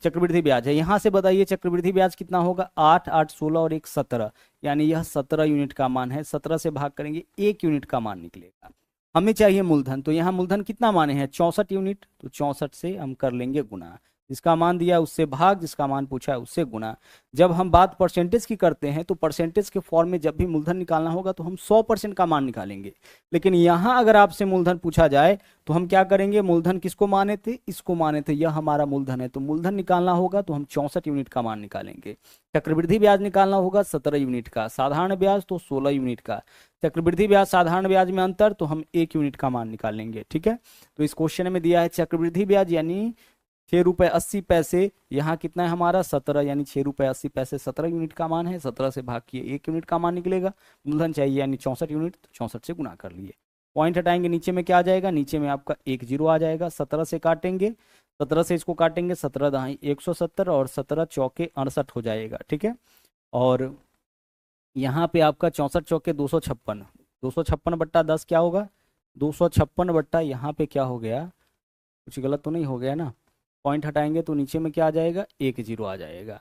चक्रवृद्धि ब्याज है, यहाँ से बताइए चक्रवृद्धि ब्याज कितना होगा, 8 8 16 और 1 17, यानी यह 17 यूनिट का मान है। 17 से भाग करेंगे, 1 यूनिट का मान निकलेगा। हमें चाहिए मूलधन, तो यहाँ मूलधन कितना माने हैं, 64 यूनिट, तो 64 से हम कर लेंगे गुना। जिसका मान दिया है उससे भाग, जिसका मान पूछा है उससे गुना। जब हम बात परसेंटेज की करते हैं तो परसेंटेज के फॉर्म में जब भी मूलधन निकालना होगा तो हम 100% का मान निकालेंगे। लेकिन यहाँ अगर आपसे मूलधन पूछा जाए तो हम क्या करेंगे, मूलधन किसको माने थे, इसको माने थे, यह हमारा मूलधन है। तो मूलधन निकालना होगा तो हम 64 यूनिट का मान निकालेंगे। चक्रवृद्धि ब्याज निकालना होगा 17 यूनिट का, साधारण ब्याज तो 16 यूनिट का। चक्रवृद्धि ब्याज साधारण ब्याज में अंतर, तो हम 1 यूनिट का मान निकालेंगे। ठीक है, तो इस क्वेश्चन में दिया है चक्रवृद्धि ब्याज यानी 6 रुपये 80 पैसे, यहाँ कितना है हमारा 17, यानी 6 रुपये 80 पैसे 17 यूनिट का मान है। 17 से भाग किए, 1 यूनिट का मान निकलेगा। मूलधन चाहिए यानी 64 यूनिट, तो 64 से गुना कर लिए। पॉइंट हटाएंगे, नीचे में क्या आ जाएगा, नीचे में आपका 1 0 आ जाएगा। 17 से काटेंगे, 17 से इसको काटेंगे, 17 दहाई 170 और 17 चौके 68 हो जाएगा। ठीक है, और यहाँ पे आपका 64 चौके 256, 256/10 क्या होगा, 256 बट्टा यहाँ पे क्या हो गया, कुछ गलत तो नहीं हो गया ना। पॉइंट हटाएंगे तो नीचे में क्या आ जाएगा, 1 0 आ जाएगा।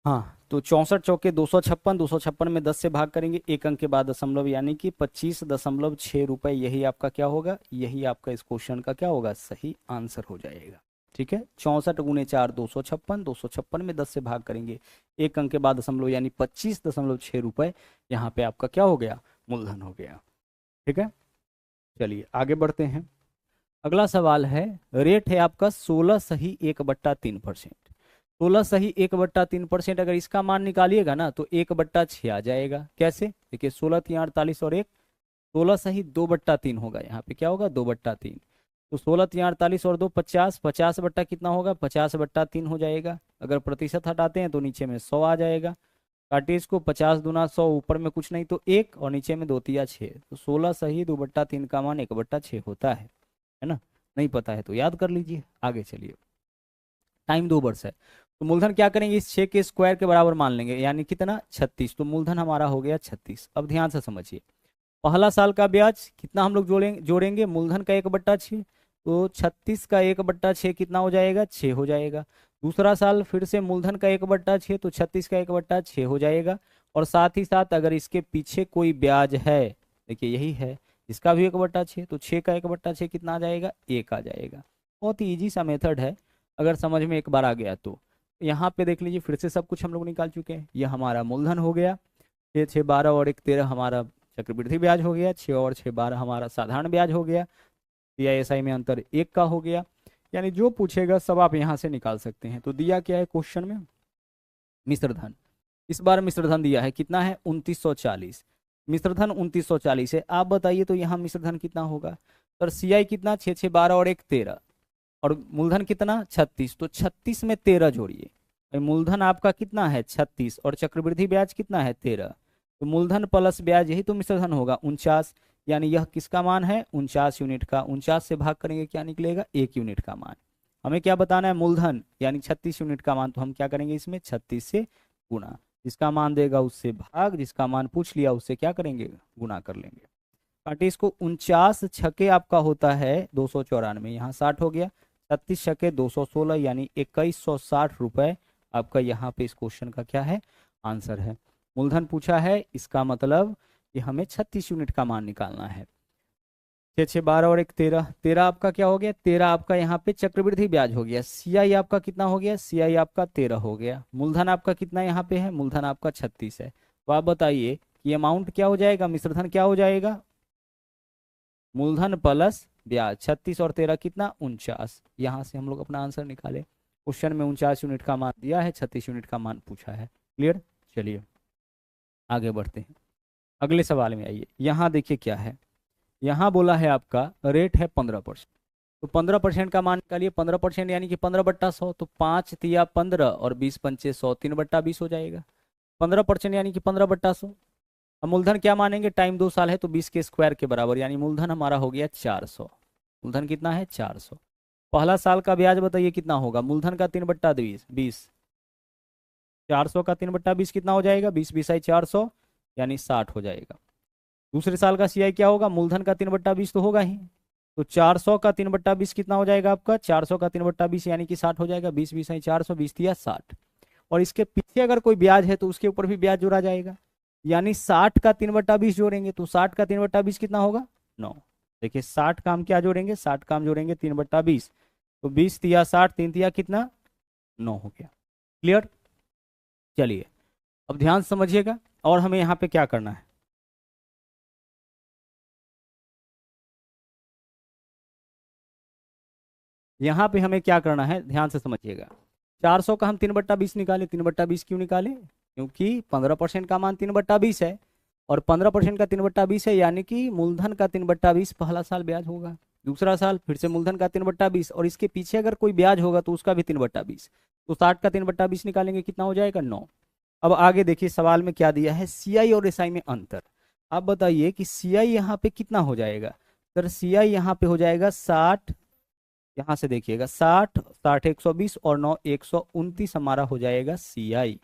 हाँ, तो 64 चौके 256, 256 में 10 से भाग करेंगे, 1 अंक के बाद दशमलव, यानी कि 25.6 रुपए। यही आपका क्या होगा, यही आपका इस क्वेश्चन का क्या होगा, सही आंसर हो जाएगा। ठीक है, 64 × 4 256, 256 में 10 से भाग करेंगे, 1 अंक के बाद दशमलव, यानी 25.6 रुपए। यहाँ पे आपका क्या हो गया, मूलधन हो गया। ठीक है, चलिए आगे बढ़ते हैं। अगला सवाल है, रेट है आपका 16 सही 1/3%। 16 सही 1/3%, अगर इसका मान निकालिएगा ना तो 1/6 आ जाएगा। कैसे, देखिए 16 × 3 = 48 और 1 16 सही 2/3 होगा, यहाँ पे क्या होगा 2/3। तो 16 3 48 और 2 50, 50 बट्टा कितना होगा 50/3 हो जाएगा। अगर प्रतिशत हटाते हैं तो नीचे में 100 आ जाएगा। काटिए इसको, 50 दूना 100, ऊपर में कुछ नहीं तो 1 और नीचे में 2 तिया 6, तो 16 सही 2/3 का मान 1/6 होता है ना। नहीं पता है तो याद कर लीजिए। आगे चलिए, टाइम 2 वर्ष है तो मूलधन क्या करेंगे, इस 6 के स्क्वायर के बराबर मान लेंगे, यानी कितना 36। तो मूलधन हमारा हो गया 36। अब ध्यान से समझिए, पहला साल का ब्याज कितना हम लोग जोड़ेंगे मूलधन का 1/6, तो 36 का 1/6 कितना हो जाएगा 6 हो जाएगा। दूसरा साल फिर से मूलधन का 1/6, तो 36 का 1/6 हो जाएगा। और साथ ही साथ अगर इसके पीछे कोई ब्याज है, देखिए यही है, इसका भी 1/6, तो 6 का 1/6 कितना आ जाएगा 1 आ जाएगा। बहुत ही ईजी सा मेथड है, अगर समझ में एक बार आ गया तो। यहाँ पे देख लीजिए, फिर से सब कुछ हम लोग निकाल चुके हैं। यह हमारा मूलधन हो गया, 6 6 12 और 1 13 हमारा चक्रवृद्धि ब्याज हो गया, 6 और 6 12 हमारा साधारण ब्याज हो गया, सीआईएसआई में अंतर 1 का हो गया। यानी जो पूछेगा सब आप यहाँ से निकाल सकते हैं। तो दिया क्या है क्वेश्चन में, मिश्रधन। इस बार मिश्रधन दिया है कितना है 2940, मिश्रधन 2940 है। आप बताइए तो यहाँ मिश्रधन कितना होगा, सर सीआई कितना 6 6 12 और 1 13 और मूलधन कितना 36, तो 36 में 13 जोड़िए। मूलधन आपका कितना है 36 और चक्रवृद्धि ब्याज कितना है 13, तो मूलधन प्लस ब्याज यही तो मिश्रधन होगा 49। यानी यह किसका मान है 49 यूनिट का। 49 से भाग करेंगे क्या निकलेगा 1 यूनिट का मान। हमें क्या बताना है मूलधन यानी 36 यूनिट का मान, तो हम क्या करेंगे इसमें 36 से गुना, जिसका मान देगा उससे भाग, जिसका मान पूछ लिया उससे क्या करेंगे गुना कर लेंगे। काटिए इसको, 49 छके आपका होता है 294, यहाँ 60 हो गया, 36 छके 216 यानी 2160 रुपए आपका यहाँ पे इस क्वेश्चन का क्या है आंसर है। मूलधन पूछा है, इसका मतलब कि हमें 36 यूनिट का मान निकालना है। 6 6 12 और 1 13, 13 आपका क्या हो गया 13 आपका यहाँ पे चक्रवृद्धि ब्याज हो गया। सीआई आपका कितना हो गया, सीआई आपका 13 हो गया। मूलधन आपका कितना यहाँ पे है, मूलधन आपका 36 है। तो आप बताइए कि अमाउंट क्या हो जाएगा, मिश्रधन क्या हो जाएगा, मूलधन प्लस ब्याज। 36 और 13 कितना 49, यहाँ से हम लोग अपना आंसर निकाले। क्वेश्चन में 49 यूनिट का मान दिया है, 36 यूनिट का मान पूछा है। क्लियर, चलिए आगे बढ़ते हैं। अगले सवाल में आइए, यहाँ देखिए क्या है, यहाँ बोला है आपका रेट है 15%, तो 15% का मान निकालिए। 15% यानी कि 15/100, तो 5 तिया 15 और 20 पंचे 100, 3/20 हो जाएगा। 15% यानी कि 15/100। अब मूलधन क्या मानेंगे, टाइम 2 साल है तो 20 के स्क्वायर के बराबर, यानी मूलधन हमारा हो गया 400। मूलधन कितना है 400। पहला साल का ब्याज बताइए कितना होगा, मूलधन का 3/20, 400 का 3/20 कितना हो जाएगा, 20 20 400 यानी 60 हो जाएगा। दूसरे साल का सीआई क्या होगा, मूलधन का 3/20 तो होगा ही, तो 400 का 3/20 कितना हो जाएगा आपका, 400 का 3/20 यानी कि 60 हो जाएगा। 20 20 400, 20 दिया 60, और इसके पीछे अगर कोई ब्याज है तो उसके ऊपर भी ब्याज जोड़ा जाएगा, यानी 60 का 3/20 जोड़ेंगे, तो 60 का 3/20 कितना होगा 9। देखिए 60 का हम क्या जोड़ेंगे, 60 का हम जोड़ेंगे 3/20, तो 20 दिया 60, 3 दिया कितना 9 हो गया। क्लियर, चलिए अब ध्यान समझिएगा, और हमें यहाँ पे क्या करना है, यहाँ पे हमें क्या करना है ध्यान से समझिएगा। 400 का हम 3/20 निकाले, 3/20 क्यों निकाले, क्योंकि 15% का मान 3/20 है, और 15% का 3/20 है, यानी कि मूलधन का 3/20 पहला साल ब्याज होगा, दूसरा साल फिर से मूलधन का 3/20, और इसके पीछे अगर कोई ब्याज होगा तो उसका भी 3/20, तो 60 का 3/20 निकालेंगे कितना हो जाएगा 9। अब आगे देखिए सवाल में क्या दिया है, सीआई और एसआई में अंतर। आप बताइए कि सीआई यहाँ पे कितना हो जाएगा, सर सीआई यहाँ पे हो जाएगा 60, यहाँ से देखिएगा 60 60 120 और 9 129 हमारा हो जाएगा सीआई।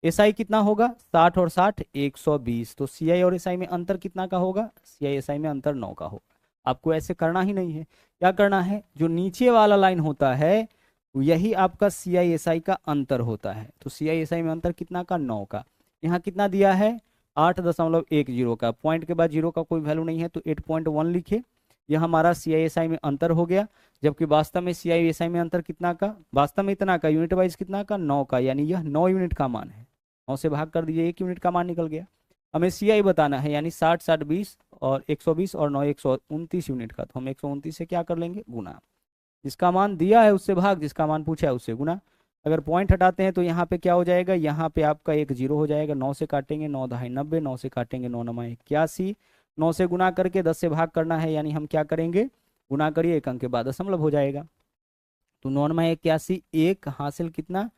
एसआई कितना होगा 60 और 60 120, तो सीआई और एसआई में अंतर कितना का होगा, सीआई एसआई में अंतर 9 का होगा। आपको ऐसे करना ही नहीं है, क्या करना है, जो नीचे वाला लाइन होता है यही आपका सीआई एसआई का अंतर होता है, तो सीआई एसआई में अंतर कितना का 9 का। यहाँ कितना दिया है 8.10 का, पॉइंट के बाद जीरो का कोई वैल्यू नहीं है तो 8.1 लिखे, यह हमारा सीआईएसआई में अंतर हो गया। जबकि वास्तव में सीआईएसआई में अंतर कितना का, वास्तव में इतना का, यूनिट वाइज कितना का 9 का, यानी यह 9 यूनिट का मान है। 9 से भाग कर दीजिए 1 यूनिट का मान निकल गया। हमें सीआई बताना है, यानी 60 60 20 और 120 और 9 129 यूनिट का, तो हम 129 से क्या कर लेंगे गुना, जिसका मान दिया है उससे भाग, जिसका मान पूछा है उससे गुना। अगर पॉइंट हटाते हैं तो यहाँ पे क्या हो जाएगा, यहाँ पे आपका एक जीरो हो जाएगा, 9 से काटेंगे 9 दहाई 90, 9 से काटेंगे 9 9 81, 9 से गुना करके 10 से भाग करना है, यानी हम क्या करेंगे, गुना करिए, एक अंक के बाद दशमलव हो जाएगा। तो 9×81, एक हासिल कितना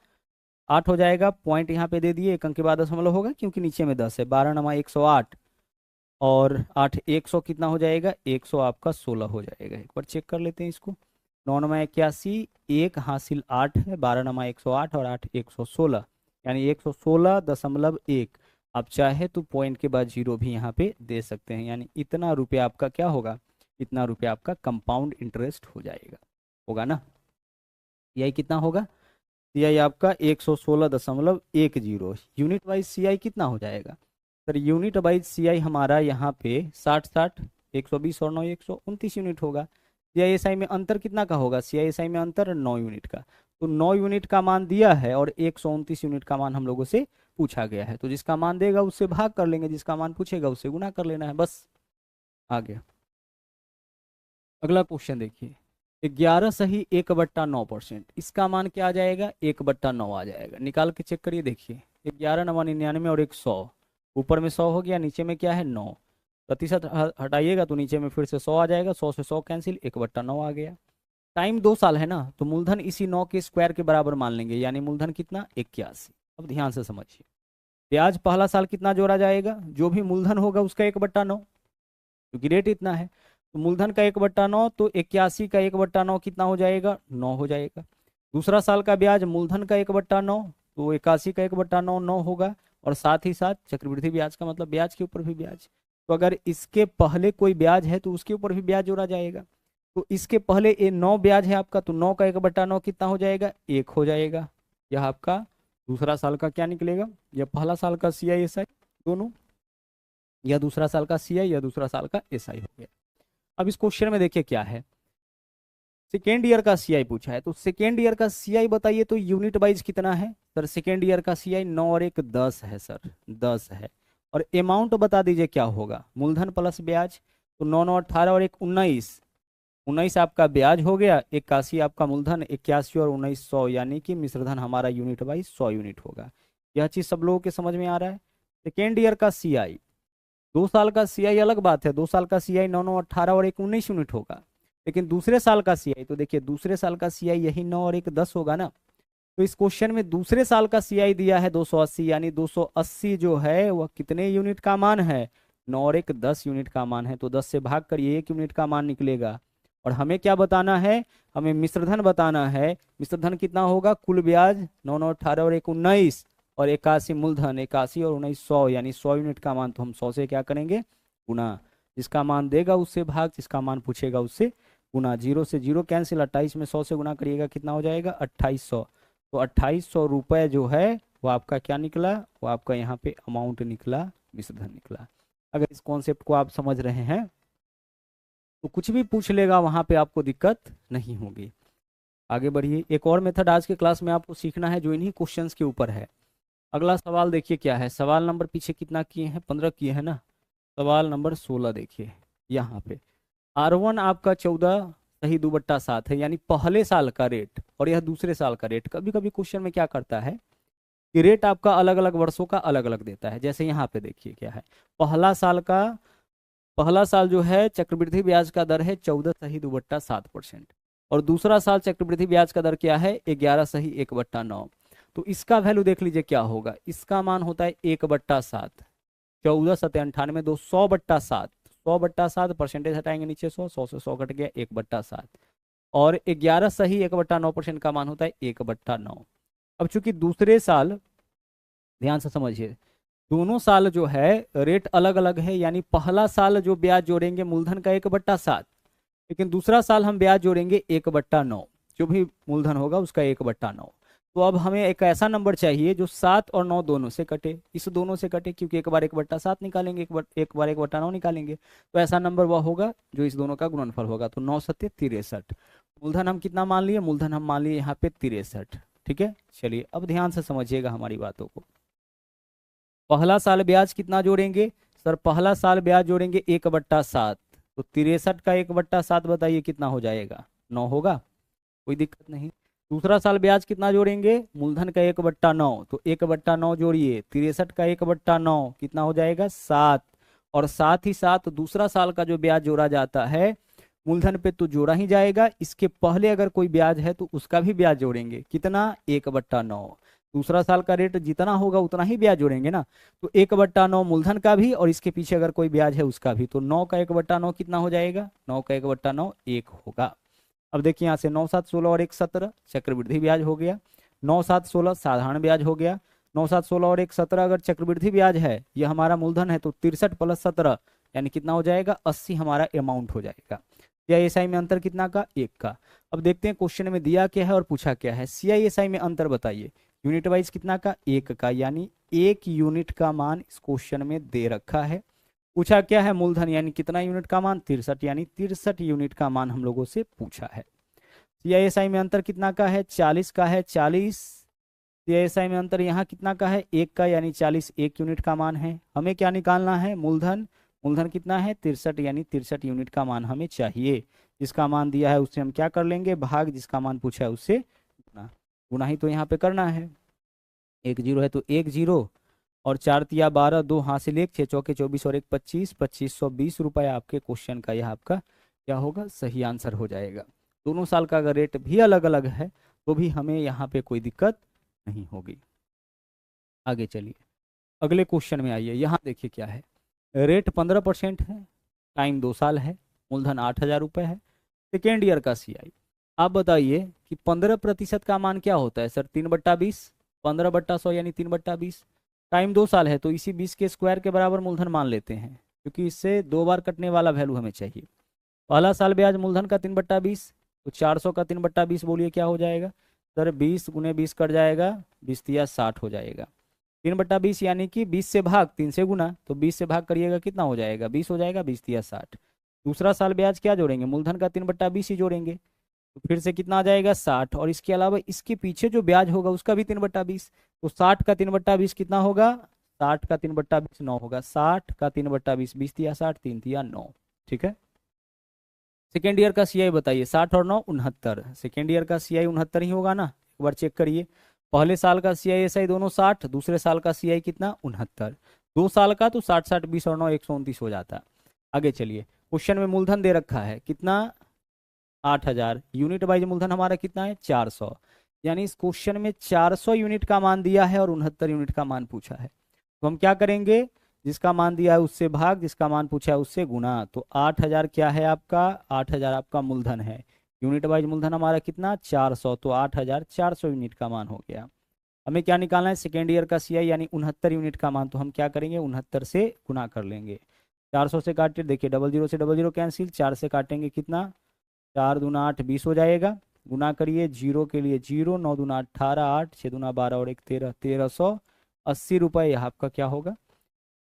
8 हो जाएगा। पॉइंट यहाँ पे दे दिए, एक अंक के बाद दशमलव होगा क्योंकि नीचे में 10 है। 12×108 और 8 100 कितना हो जाएगा, 100 आपका 16 हो जाएगा। एक बार चेक कर लेते हैं इसको। 9×81, एक हासिल 8 है, 12×108 और 8 116, यानी 116.1। आप चाहे तो पॉइंट के बाद 0 भी यहाँ पे दे सकते हैं, यानी इतना रुपया आपका क्या होगा, इतना रुपया आपका कंपाउंड इंटरेस्ट हो जाएगा, होगा ना। यही कितना होगा, सीआई आपका 116.10। यूनिट वाइज सीआई कितना हो जाएगा सर, यूनिट वाइज सीआई हमारा यहाँ पे 60 120 और 9 129 यूनिट होगा। सीआईएसआई में अंतर कितना का होगा, सीआईएसआई में अंतर 9 यूनिट का। तो 9 यूनिट का मान दिया है और 129 यूनिट का मान हम लोगों से पूछा गया है, तो जिसका मान देगा उससे भाग कर लेंगे, जिसका मान पूछेगा उससे गुना कर लेना है, बस आ गया। अगला क्वेश्चन देखिए, 11 सही 1/9%, इसका मान क्या आ जाएगा, 1/9 आ जाएगा। निकाल के चेक करिए, देखिए 11 9 99 और 100, ऊपर में 100 हो गया, नीचे में क्या है 9, प्रतिशत हटाइएगा तो नीचे में फिर से 100 आ जाएगा, 100 से 100 कैंसिल, 1/9 आ गया। टाइम 2 साल है ना, तो मूलधन इसी 9 के स्क्वायर के बराबर मान लेंगे, यानी मूलधन कितना 81। अब ध्यान से समझिए, ब्याज पहला साल कितना जोड़ा जाएगा, जो भी मूलधन होगा उसका 1/9, क्योंकि रेट इतना है। तो मूलधन का 1/9, तो 81 का 1/9 कितना हो जाएगा, 9 हो जाएगा। दूसरा साल का ब्याज मूलधन का 1/9, तो 81 का 1/9 9 होगा, और साथ ही साथ चक्रवृद्धि ब्याज का मतलब ब्याज के ऊपर भी ब्याज। तो अगर इसके पहले कोई ब्याज है तो उसके ऊपर भी ब्याज जोड़ा जाएगा। तो इसके पहले ये 9 ब्याज है आपका, तो 9 का 1/9 कितना हो जाएगा, 1 हो जाएगा। यह आपका दूसरा साल का क्या निकलेगा, या पहला साल का सीआईएसआई दोनों, या दूसरा साल का सीआई या दूसरा साल का एसआई हो गया। अब इस क्वेश्चन में देखिए क्या है, सेकेंड ईयर का सीआई पूछा है, तो सेकेंड ईयर का सीआई बताइए तो यूनिट वाइज कितना है सर, सेकेंड ईयर का सीआई 9 और 1 10 है सर, 10 है। और अमाउंट बता दीजिए क्या होगा, मूलधन प्लस ब्याज, तो 9 9 18 और 1 19, 19 आपका ब्याज हो गया, 81 आपका मूलधन, 81 और 19 100, यानी कि मिश्रधन हमारा यूनिट वाइज 100 यूनिट होगा। यह चीज सब लोगों के समझ में आ रहा है। सेकेंड ईयर का सीआई, 2 साल का सीआई अलग बात है, 2 साल का सीआई 9 9 18 और 1 19 यूनिट होगा, लेकिन दूसरे साल का सीआई तो देखिए दूसरे साल का सीआई यही 9 और 1 10 होगा ना। तो इस क्वेश्चन में दूसरे साल का सीआई दिया है 280, यानी 280 जो है वह कितने यूनिट का मान है, 9 और 1 10 यूनिट का मान है। तो 10 से भाग करिए, 1 यूनिट का मान निकलेगा। और हमें क्या बताना है, हमें मिश्रधन बताना है। मिश्रधन कितना होगा, कुल ब्याज 9 9 18 और 1 19 और 81 मूलधन, 81 और 19 100, यानी 100 यूनिट का मान, तो हम 100 से क्या करेंगे गुना, जिसका मान देगा उससे भाग, जिसका मान पूछेगा उससे गुना। 0 से 0 कैंसिल, 28 में 100 से गुना करिएगा कितना हो जाएगा 2800। तो 2800 रुपये जो है वो आपका क्या निकला, वो आपका यहाँ पे अमाउंट निकला, मिश्रधन निकला। अगर इस कॉन्सेप्ट को आप समझ रहे हैं तो कुछ भी पूछ लेगा वहां पे आपको दिक्कत नहीं होगी। आगे बढ़िए, एक और मेथड आज के क्लास में आपको सीखना है जो इन्हीं क्वेश्चंस के ऊपर है। अगला सवाल देखिए क्या है, सवाल नंबर पीछे कितना किए हैं, 15 किए हैं ना। सवाल नंबर 16 देखिए यहाँ पे, R1 आपका 14 सही 2/7 है, यानी पहले साल का रेट और यह दूसरे साल का रेट। कभी कभी क्वेश्चन में क्या करता है कि रेट आपका अलग अलग वर्षों का अलग अलग देता है। जैसे यहाँ पे देखिए क्या है, पहला साल जो है चक्रवृद्धि ब्याज का दर है 14 सही 2/7%, और दूसरा साल चक्रवृद्धि ब्याज का दर क्या है 11 सही 1/9। तो इसका वैल्यू देख लीजिए क्या होगा, इसका मान होता है 1/7, 14 7 98 2 100/7, 100/7 परसेंटेज हटाएंगे नीचे 100, 100 से 100 कट गया 1/7, और 11 सही 1/9% का मान होता है 1/9। अब चूंकि दूसरे साल, ध्यान से समझिए, दोनों साल जो है रेट अलग अलग है, यानी पहला साल जो ब्याज जोड़ेंगे मूलधन का 1/7, लेकिन दूसरा साल हम ब्याज जोड़ेंगे 1/9, जो भी मूलधन होगा उसका 1/9। तो अब हमें एक ऐसा नंबर चाहिए जो 7 और 9 दोनों से कटे, इस दोनों से कटे, क्योंकि एक बार 1/7 निकालेंगे, एक बार 1/9 निकालेंगे, तो ऐसा नंबर वह होगा जो इस दोनों का गुणनफल होगा। तो 9 7 63, मूलधन हम कितना मान लिए, मूलधन हम मान लिए यहाँ पे 63। ठीक है, चलिए अब ध्यान से समझिएगा हमारी बातों को। पहला साल ब्याज कितना जोड़ेंगे सर, पहला साल ब्याज जोड़ेंगे 1/7, तो 63 का 1/7 बताइए कितना हो जाएगा, 9 होगा, कोई दिक्कत नहीं। दूसरा साल ब्याज कितना जोड़ेंगे, मूलधन का 1/9, तो 1/9 जोड़िए, 63 का 1/9 कितना हो जाएगा 7, और साथ ही साथ दूसरा साल का जो ब्याज जोड़ा जाता है मूलधन पे तो जोड़ा ही जाएगा, इसके पहले अगर कोई ब्याज है तो उसका भी ब्याज जोड़ेंगे। कितना? 1/9। दूसरा साल का रेट जितना होगा उतना ही ब्याज जोड़ेंगे ना, तो 1/9 मूलधन का भी और इसके पीछे अगर कोई ब्याज है उसका भी, तो 9 का 1/9 कितना हो जाएगा? 9 का 1/9 1 होगा। अब देखिए यहाँ से 9 7 16 और 1 17 चक्रवृद्धि ब्याज हो गया, 9 7 16 साधारण ब्याज हो गया, 9 7 16 और 1 17 अगर चक्रवृद्धि ब्याज है, यह हमारा मूलधन है, तो 63 + 17 यानी कितना हो जाएगा? 80 हमारा अमाउंट हो जाएगा। CISI में अंतर कितना का? 1 का। अब देखते हैं क्वेश्चन में दिया क्या है और पूछा क्या है। CISI में अंतर बताइए, यूनिट वाइज कितना का? 1 का, यानी 1 यूनिट का मान इस क्वेश्चन में दे रखा है। पूछा क्या है? मूलधन, यानी कितना यूनिट का मान? 63, यानी 63 यूनिट का मान हम लोगों से पूछा है। CISI में अंतर कितना का है? 40 का है, 40। CISI में अंतर यहाँ कितना का है? 1 का, यानी 40 1 यूनिट का मान है। हमें क्या निकालना है? मूलधन। मूलधन कितना है? 63, यानी 63 यूनिट का मान हमें चाहिए। जिसका मान दिया है उससे हम क्या कर लेंगे? भाग, जिसका मान पूछा है उससे गुना। गुना ही तो यहाँ पे करना है। 1 0 है तो 1 0 और 4 तिया 12, 2 हाथ से 1, 6 चौके 24 और 1 25, 2520 रुपये आपके क्वेश्चन का यह आपका क्या होगा? सही आंसर हो जाएगा। दोनों साल का अगर रेट भी अलग अलग है तो भी हमें यहाँ पे कोई दिक्कत नहीं होगी। आगे चलिए अगले क्वेश्चन में आइए। यहाँ देखिए क्या है, रेट 15% है, टाइम 2 साल है, मूलधन 8000 रुपये है, सेकेंड ईयर का CI। आप बताइए कि 15% का मान क्या होता है सर? 3/20, 15/100 यानी 3/20। टाइम 2 साल है तो इसी 20 के स्क्वायर के बराबर मूलधन मान लेते हैं, क्योंकि इससे 2 बार कटने वाला वैल्यू हमें चाहिए। पहला साल ब्याज मूलधन का 3/20, तो 400 का 3/20 बोलिए क्या हो जाएगा सर? 20 × 20 कट जाएगा, 20 तिया 60 हो जाएगा। 3/20 यानी कि 20 से भाग 3 से गुना, तो 20 से भाग करिएगा कितना हो जाएगा? 20 हो जाएगा, 20 तिया 60। दूसरा साल ब्याज क्या जोड़ेंगे? मूलधन का 3/20 ही जोड़ेंगे, तो फिर से कितना आ जाएगा? 60। और इसके अलावा इसके पीछे जो ब्याज होगा उसका भी 3/20, तो 60 का 3/20 कितना होगा? 60 का 3/20 9 होगा। 60 का 3/20 20 तिया 60, 3 तिया 9। ठीक है। सेकेंड ईयर का CI बताइए, 60 और 9 69। सेकेंड ईयर का CI 69 ही होगा ना? एक बार चेक करिए। पहले साल का CISI दोनों 60, दूसरे साल का CI कितना? 69। 2 साल का तो 60 60 20 और 9 129 हो जाता। आगे चलिए, क्वेश्चन में मूलधन दे रखा है कितना? 8000। यूनिट वाइज मूलधन हमारा कितना है? 400, यानी इस क्वेश्चन में 400 यूनिट का मान दिया है और 69 यूनिट का मान पूछा है। तो हम क्या करेंगे? जिसका मान दिया है उससे भाग, जिसका मान पूछा है उससे गुना। तो 8000 क्या है आपका? 8000 आपका मूलधन है। यूनिट वाइज मूलधन हमारा कितना? 400, तो 8400 यूनिट का मान हो गया। हमें क्या निकालना है? सेकेंड ईयर का CI यानी 69 यूनिट का मान। तो हम क्या करेंगे? 69 से गुना कर लेंगे। 400 से काटे, देखिए 00 से 00 कैंसिल, 4 से काटेंगे कितना? 4 दूना 8 20 हो जाएगा। गुना करिए, 0 के लिए 0, 9 दूना 18, 8 6 दूना 12 और 1 13, 1380 रुपये यह आपका क्या होगा?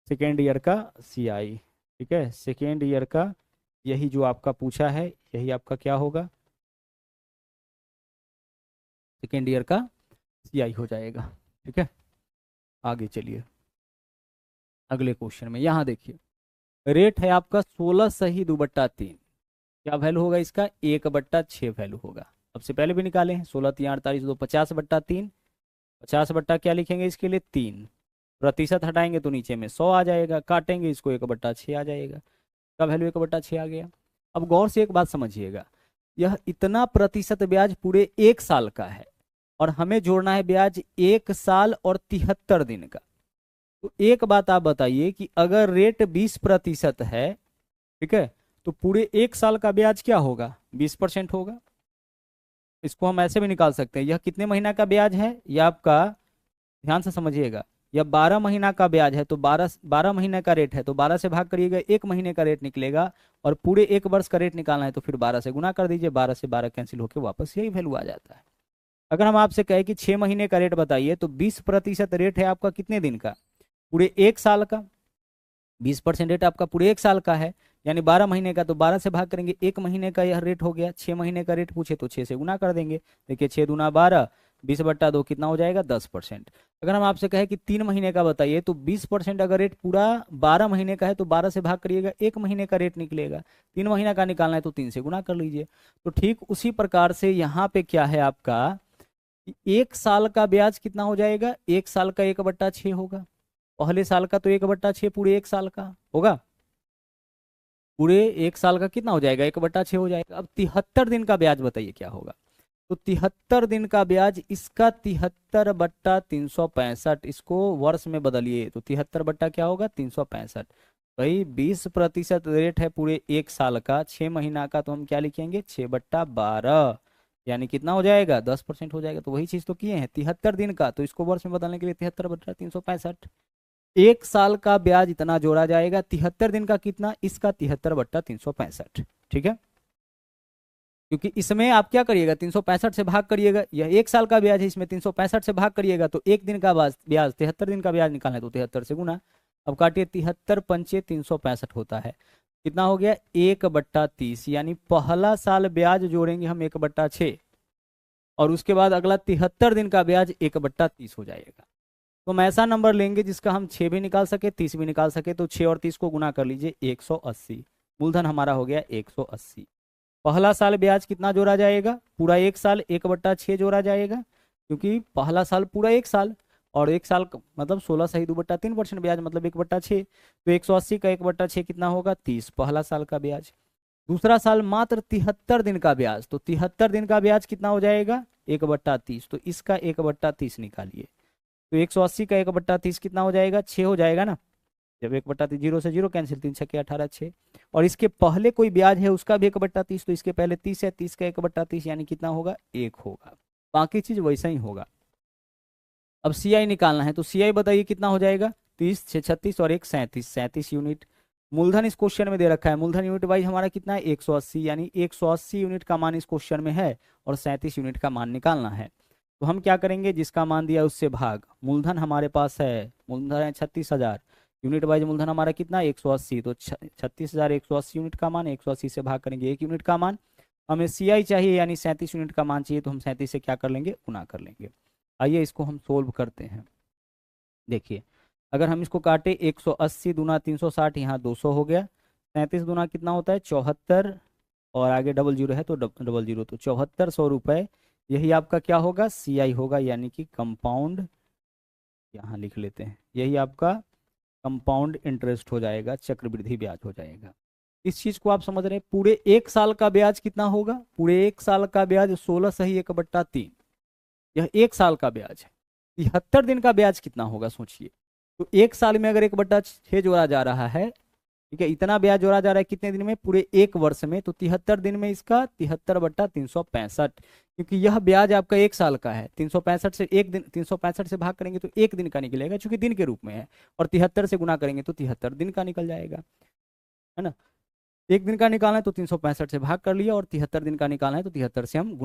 सेकेंड ईयर का CI। ठीक है, सेकेंड ईयर का यही जो आपका पूछा है यही आपका क्या होगा? सेकेंड ईयर का CI हो जाएगा। ठीक है, आगे चलिए अगले क्वेश्चन में। यहाँ देखिए रेट है आपका 16 सही 2/3। क्या वैल्यू होगा इसका? 1/6 वैल्यू होगा। सबसे पहले भी निकाले हैं, 16 3 48 2 50/3। 50 क्या लिखेंगे इसके लिए? 3। प्रतिशत हटाएंगे तो नीचे में 100 आ जाएगा, काटेंगे इसको 1/6 आ जाएगा। का वैल्यू 1/6 आ गया। अब गौर से एक बात समझिएगा, यह इतना प्रतिशत ब्याज पूरे 1 साल का है और हमें जोड़ना है ब्याज 1 साल और 73 दिन का। तो एक बात आप बताइए कि अगर रेट 20% है, ठीक है, तो पूरे 1 साल का ब्याज क्या होगा? 20% होगा। इसको हम ऐसे भी निकाल सकते हैं, यह कितने महीना का ब्याज है? यह आपका, ध्यान से समझिएगा, यह 12 महीना का ब्याज है, तो 12 महीने का रेट है, तो 12 से भाग करिएगा 1 महीने का रेट निकलेगा। और पूरे 1 वर्ष का रेट निकालना है तो फिर 12 से गुना कर दीजिए, 12 से 12 कैंसिल होकर वापस यही वैल्यू आ जाता है। अगर हम आपसे कहें कि 6 महीने का रेट बताइए, तो 20% रेट है आपका कितने दिन का? पूरे 1 साल का। 20% रेट आपका पूरे 1 साल का है, यानी 12 महीने का, तो 12 से भाग करेंगे, 1 महीने का यह रेट हो गया। 6 महीने का रेट पूछे तो 6 से गुना कर देंगे। देखिए 6 दूना 12, 20/2 कितना हो जाएगा? 10%। अगर हम आपसे कहें कि 3 महीने का बताइए, तो 20% अगर रेट पूरा 12 महीने का है तो 12 से भाग करिएगा, 1 महीने का रेट निकलेगा। 3 महीना का निकालना है तो 3 से गुना कर लीजिए। तो ठीक उसी प्रकार से यहाँ पे क्या है आपका, 1 साल का ब्याज कितना हो जाएगा? 1 साल का 1/6 होगा। पहले साल का तो 1/6 पूरे एक साल का होगा, पूरे एक साल का कितना हो जाएगा, 1/6 हो जाएगा। अब 73 दिन का ब्याज बताइए क्या होगा। तो 73 दिन का ब्याज, इसका 73/365, इसको वर्ष में बदलिए तो 73 क्या होगा, 365। भाई 20% रेट है पूरे एक साल का, 6 महीना का, तो हम क्या लिखेंगे, 6/12, यानी कितना हो जाएगा, 10% हो जाएगा। तो वही चीज तो किए हैं, 73 दिन का, तो इसको वर्ष में बदलने के लिए 73/365, एक साल का ब्याज इतना जोड़ा जाएगा, 73 दिन का कितना, इसका 73/365, ठीक है। क्योंकि इसमें आप क्या करिएगा, 365 से भाग करिएगा, यह एक साल का ब्याज है, इसमें 365 से भाग करिएगा तो एक दिन का ब्याज 73 दिन का ब्याज निकालना है तो 73 से गुना। अब काटिए, 73×5 365 होता है, कितना हो गया, 1/30, यानी पहला साल ब्याज जोड़ेंगे हम 1/6, और उसके बाद अगला 73 दिन का ब्याज 1/30 हो जाएगा। तो हम ऐसा नंबर लेंगे जिसका हम 6 भी निकाल सके, 30 भी निकाल सके, तो 6 और 30 को गुना कर लीजिए, 180, मूलधन हमारा हो गया 180। पहला साल ब्याज कितना जोड़ा जाएगा, पूरा एक साल 1/6 जोड़ा जाएगा, क्योंकि पहला साल पूरा एक साल, और एक साल मतलब 16 सही 2/3% ब्याज, मतलब 1/6, तो 180 का 1/6 कितना होगा, 30, पहला साल का ब्याज। दूसरा साल मात्र 73 दिन का ब्याज, तो 73 दिन का ब्याज कितना हो जाएगा, 1/30, तो इसका 1/30 निकालिए, तो 180 का 1/30 कितना हो जाएगा, 6 हो जाएगा ना, जब 1/30, 0 से 0 कैंसिल, 3 6 18 6, और इसके पहले कोई ब्याज है उसका भी 1/30, तो इसके पहले 30 है, 30 का 1/30 यानी कितना होगा, 1 होगा, बाकी चीज वैसा ही होगा। अब सीआई निकालना है, तो सीआई बताइए कितना हो जाएगा, 30 6 36 और 1 37, 37 यूनिट। मूलधन इस क्वेश्चन में दे रखा है, मूलधन यूनिट वाइज हमारा कितना है, 180, यानी 180 यूनिट का मान इस क्वेश्चन में है, और 37 यूनिट का मान निकालना है। तो हम क्या करेंगे, जिसका मान दिया उससे भाग, मूलधन हमारे पास है, मूलधन है 36,000, यूनिट वाइज मूलधन हमारा कितना, 180, तो 36,000 180 यूनिट का मान, 180 से भाग करेंगे 1 यूनिट का मान। हमें सीआई चाहिए यानी 37 यूनिट का मान चाहिए, तो हम 37 से क्या कर लेंगे, गुना कर लेंगे। आइए इसको हम सोल्व करते हैं। देखिए, अगर हम इसको काटे, 180 दूना 360, यहाँ 200 हो गया, 37 दूना कितना होता है, 74, और आगे डबल जीरो है तो डबल जीरो, तो 7400 रुपये, यही आपका क्या होगा, सीआई होगा, यानी कि कंपाउंड, यहाँ लिख लेते हैं, यही आपका कंपाउंड इंटरेस्ट हो जाएगा, चक्रवृद्धि ब्याज हो जाएगा। इस चीज को आप समझ रहे हैं, पूरे एक साल का ब्याज कितना होगा, पूरे एक साल का ब्याज 16 सही 1/3, यह एक साल का ब्याज है। 73 दिन का ब्याज कितना होगा सोचिए, तो एक साल में अगर 1/6 जोड़ा जा रहा है, ठीक है, इतना ब्याज जोड़ा जा रहा है कितने दिन में, पूरे एक वर्ष में, तो 73 दिन में इसका 73/365, क्योंकि यह ब्याज आपका एक साल का है, 365 से एक दिन, 365 से भाग करेंगे तो एक दिन का निकलेगा, क्योंकि दिन के रूप में है, और 73 से गुना करेंगे तो 73 दिन का निकल जाएगा, है ना। एक दिन का निकालना है तो 365 से भाग कर लिया, और 73 दिन का निकालना है तो 73 से हम गुना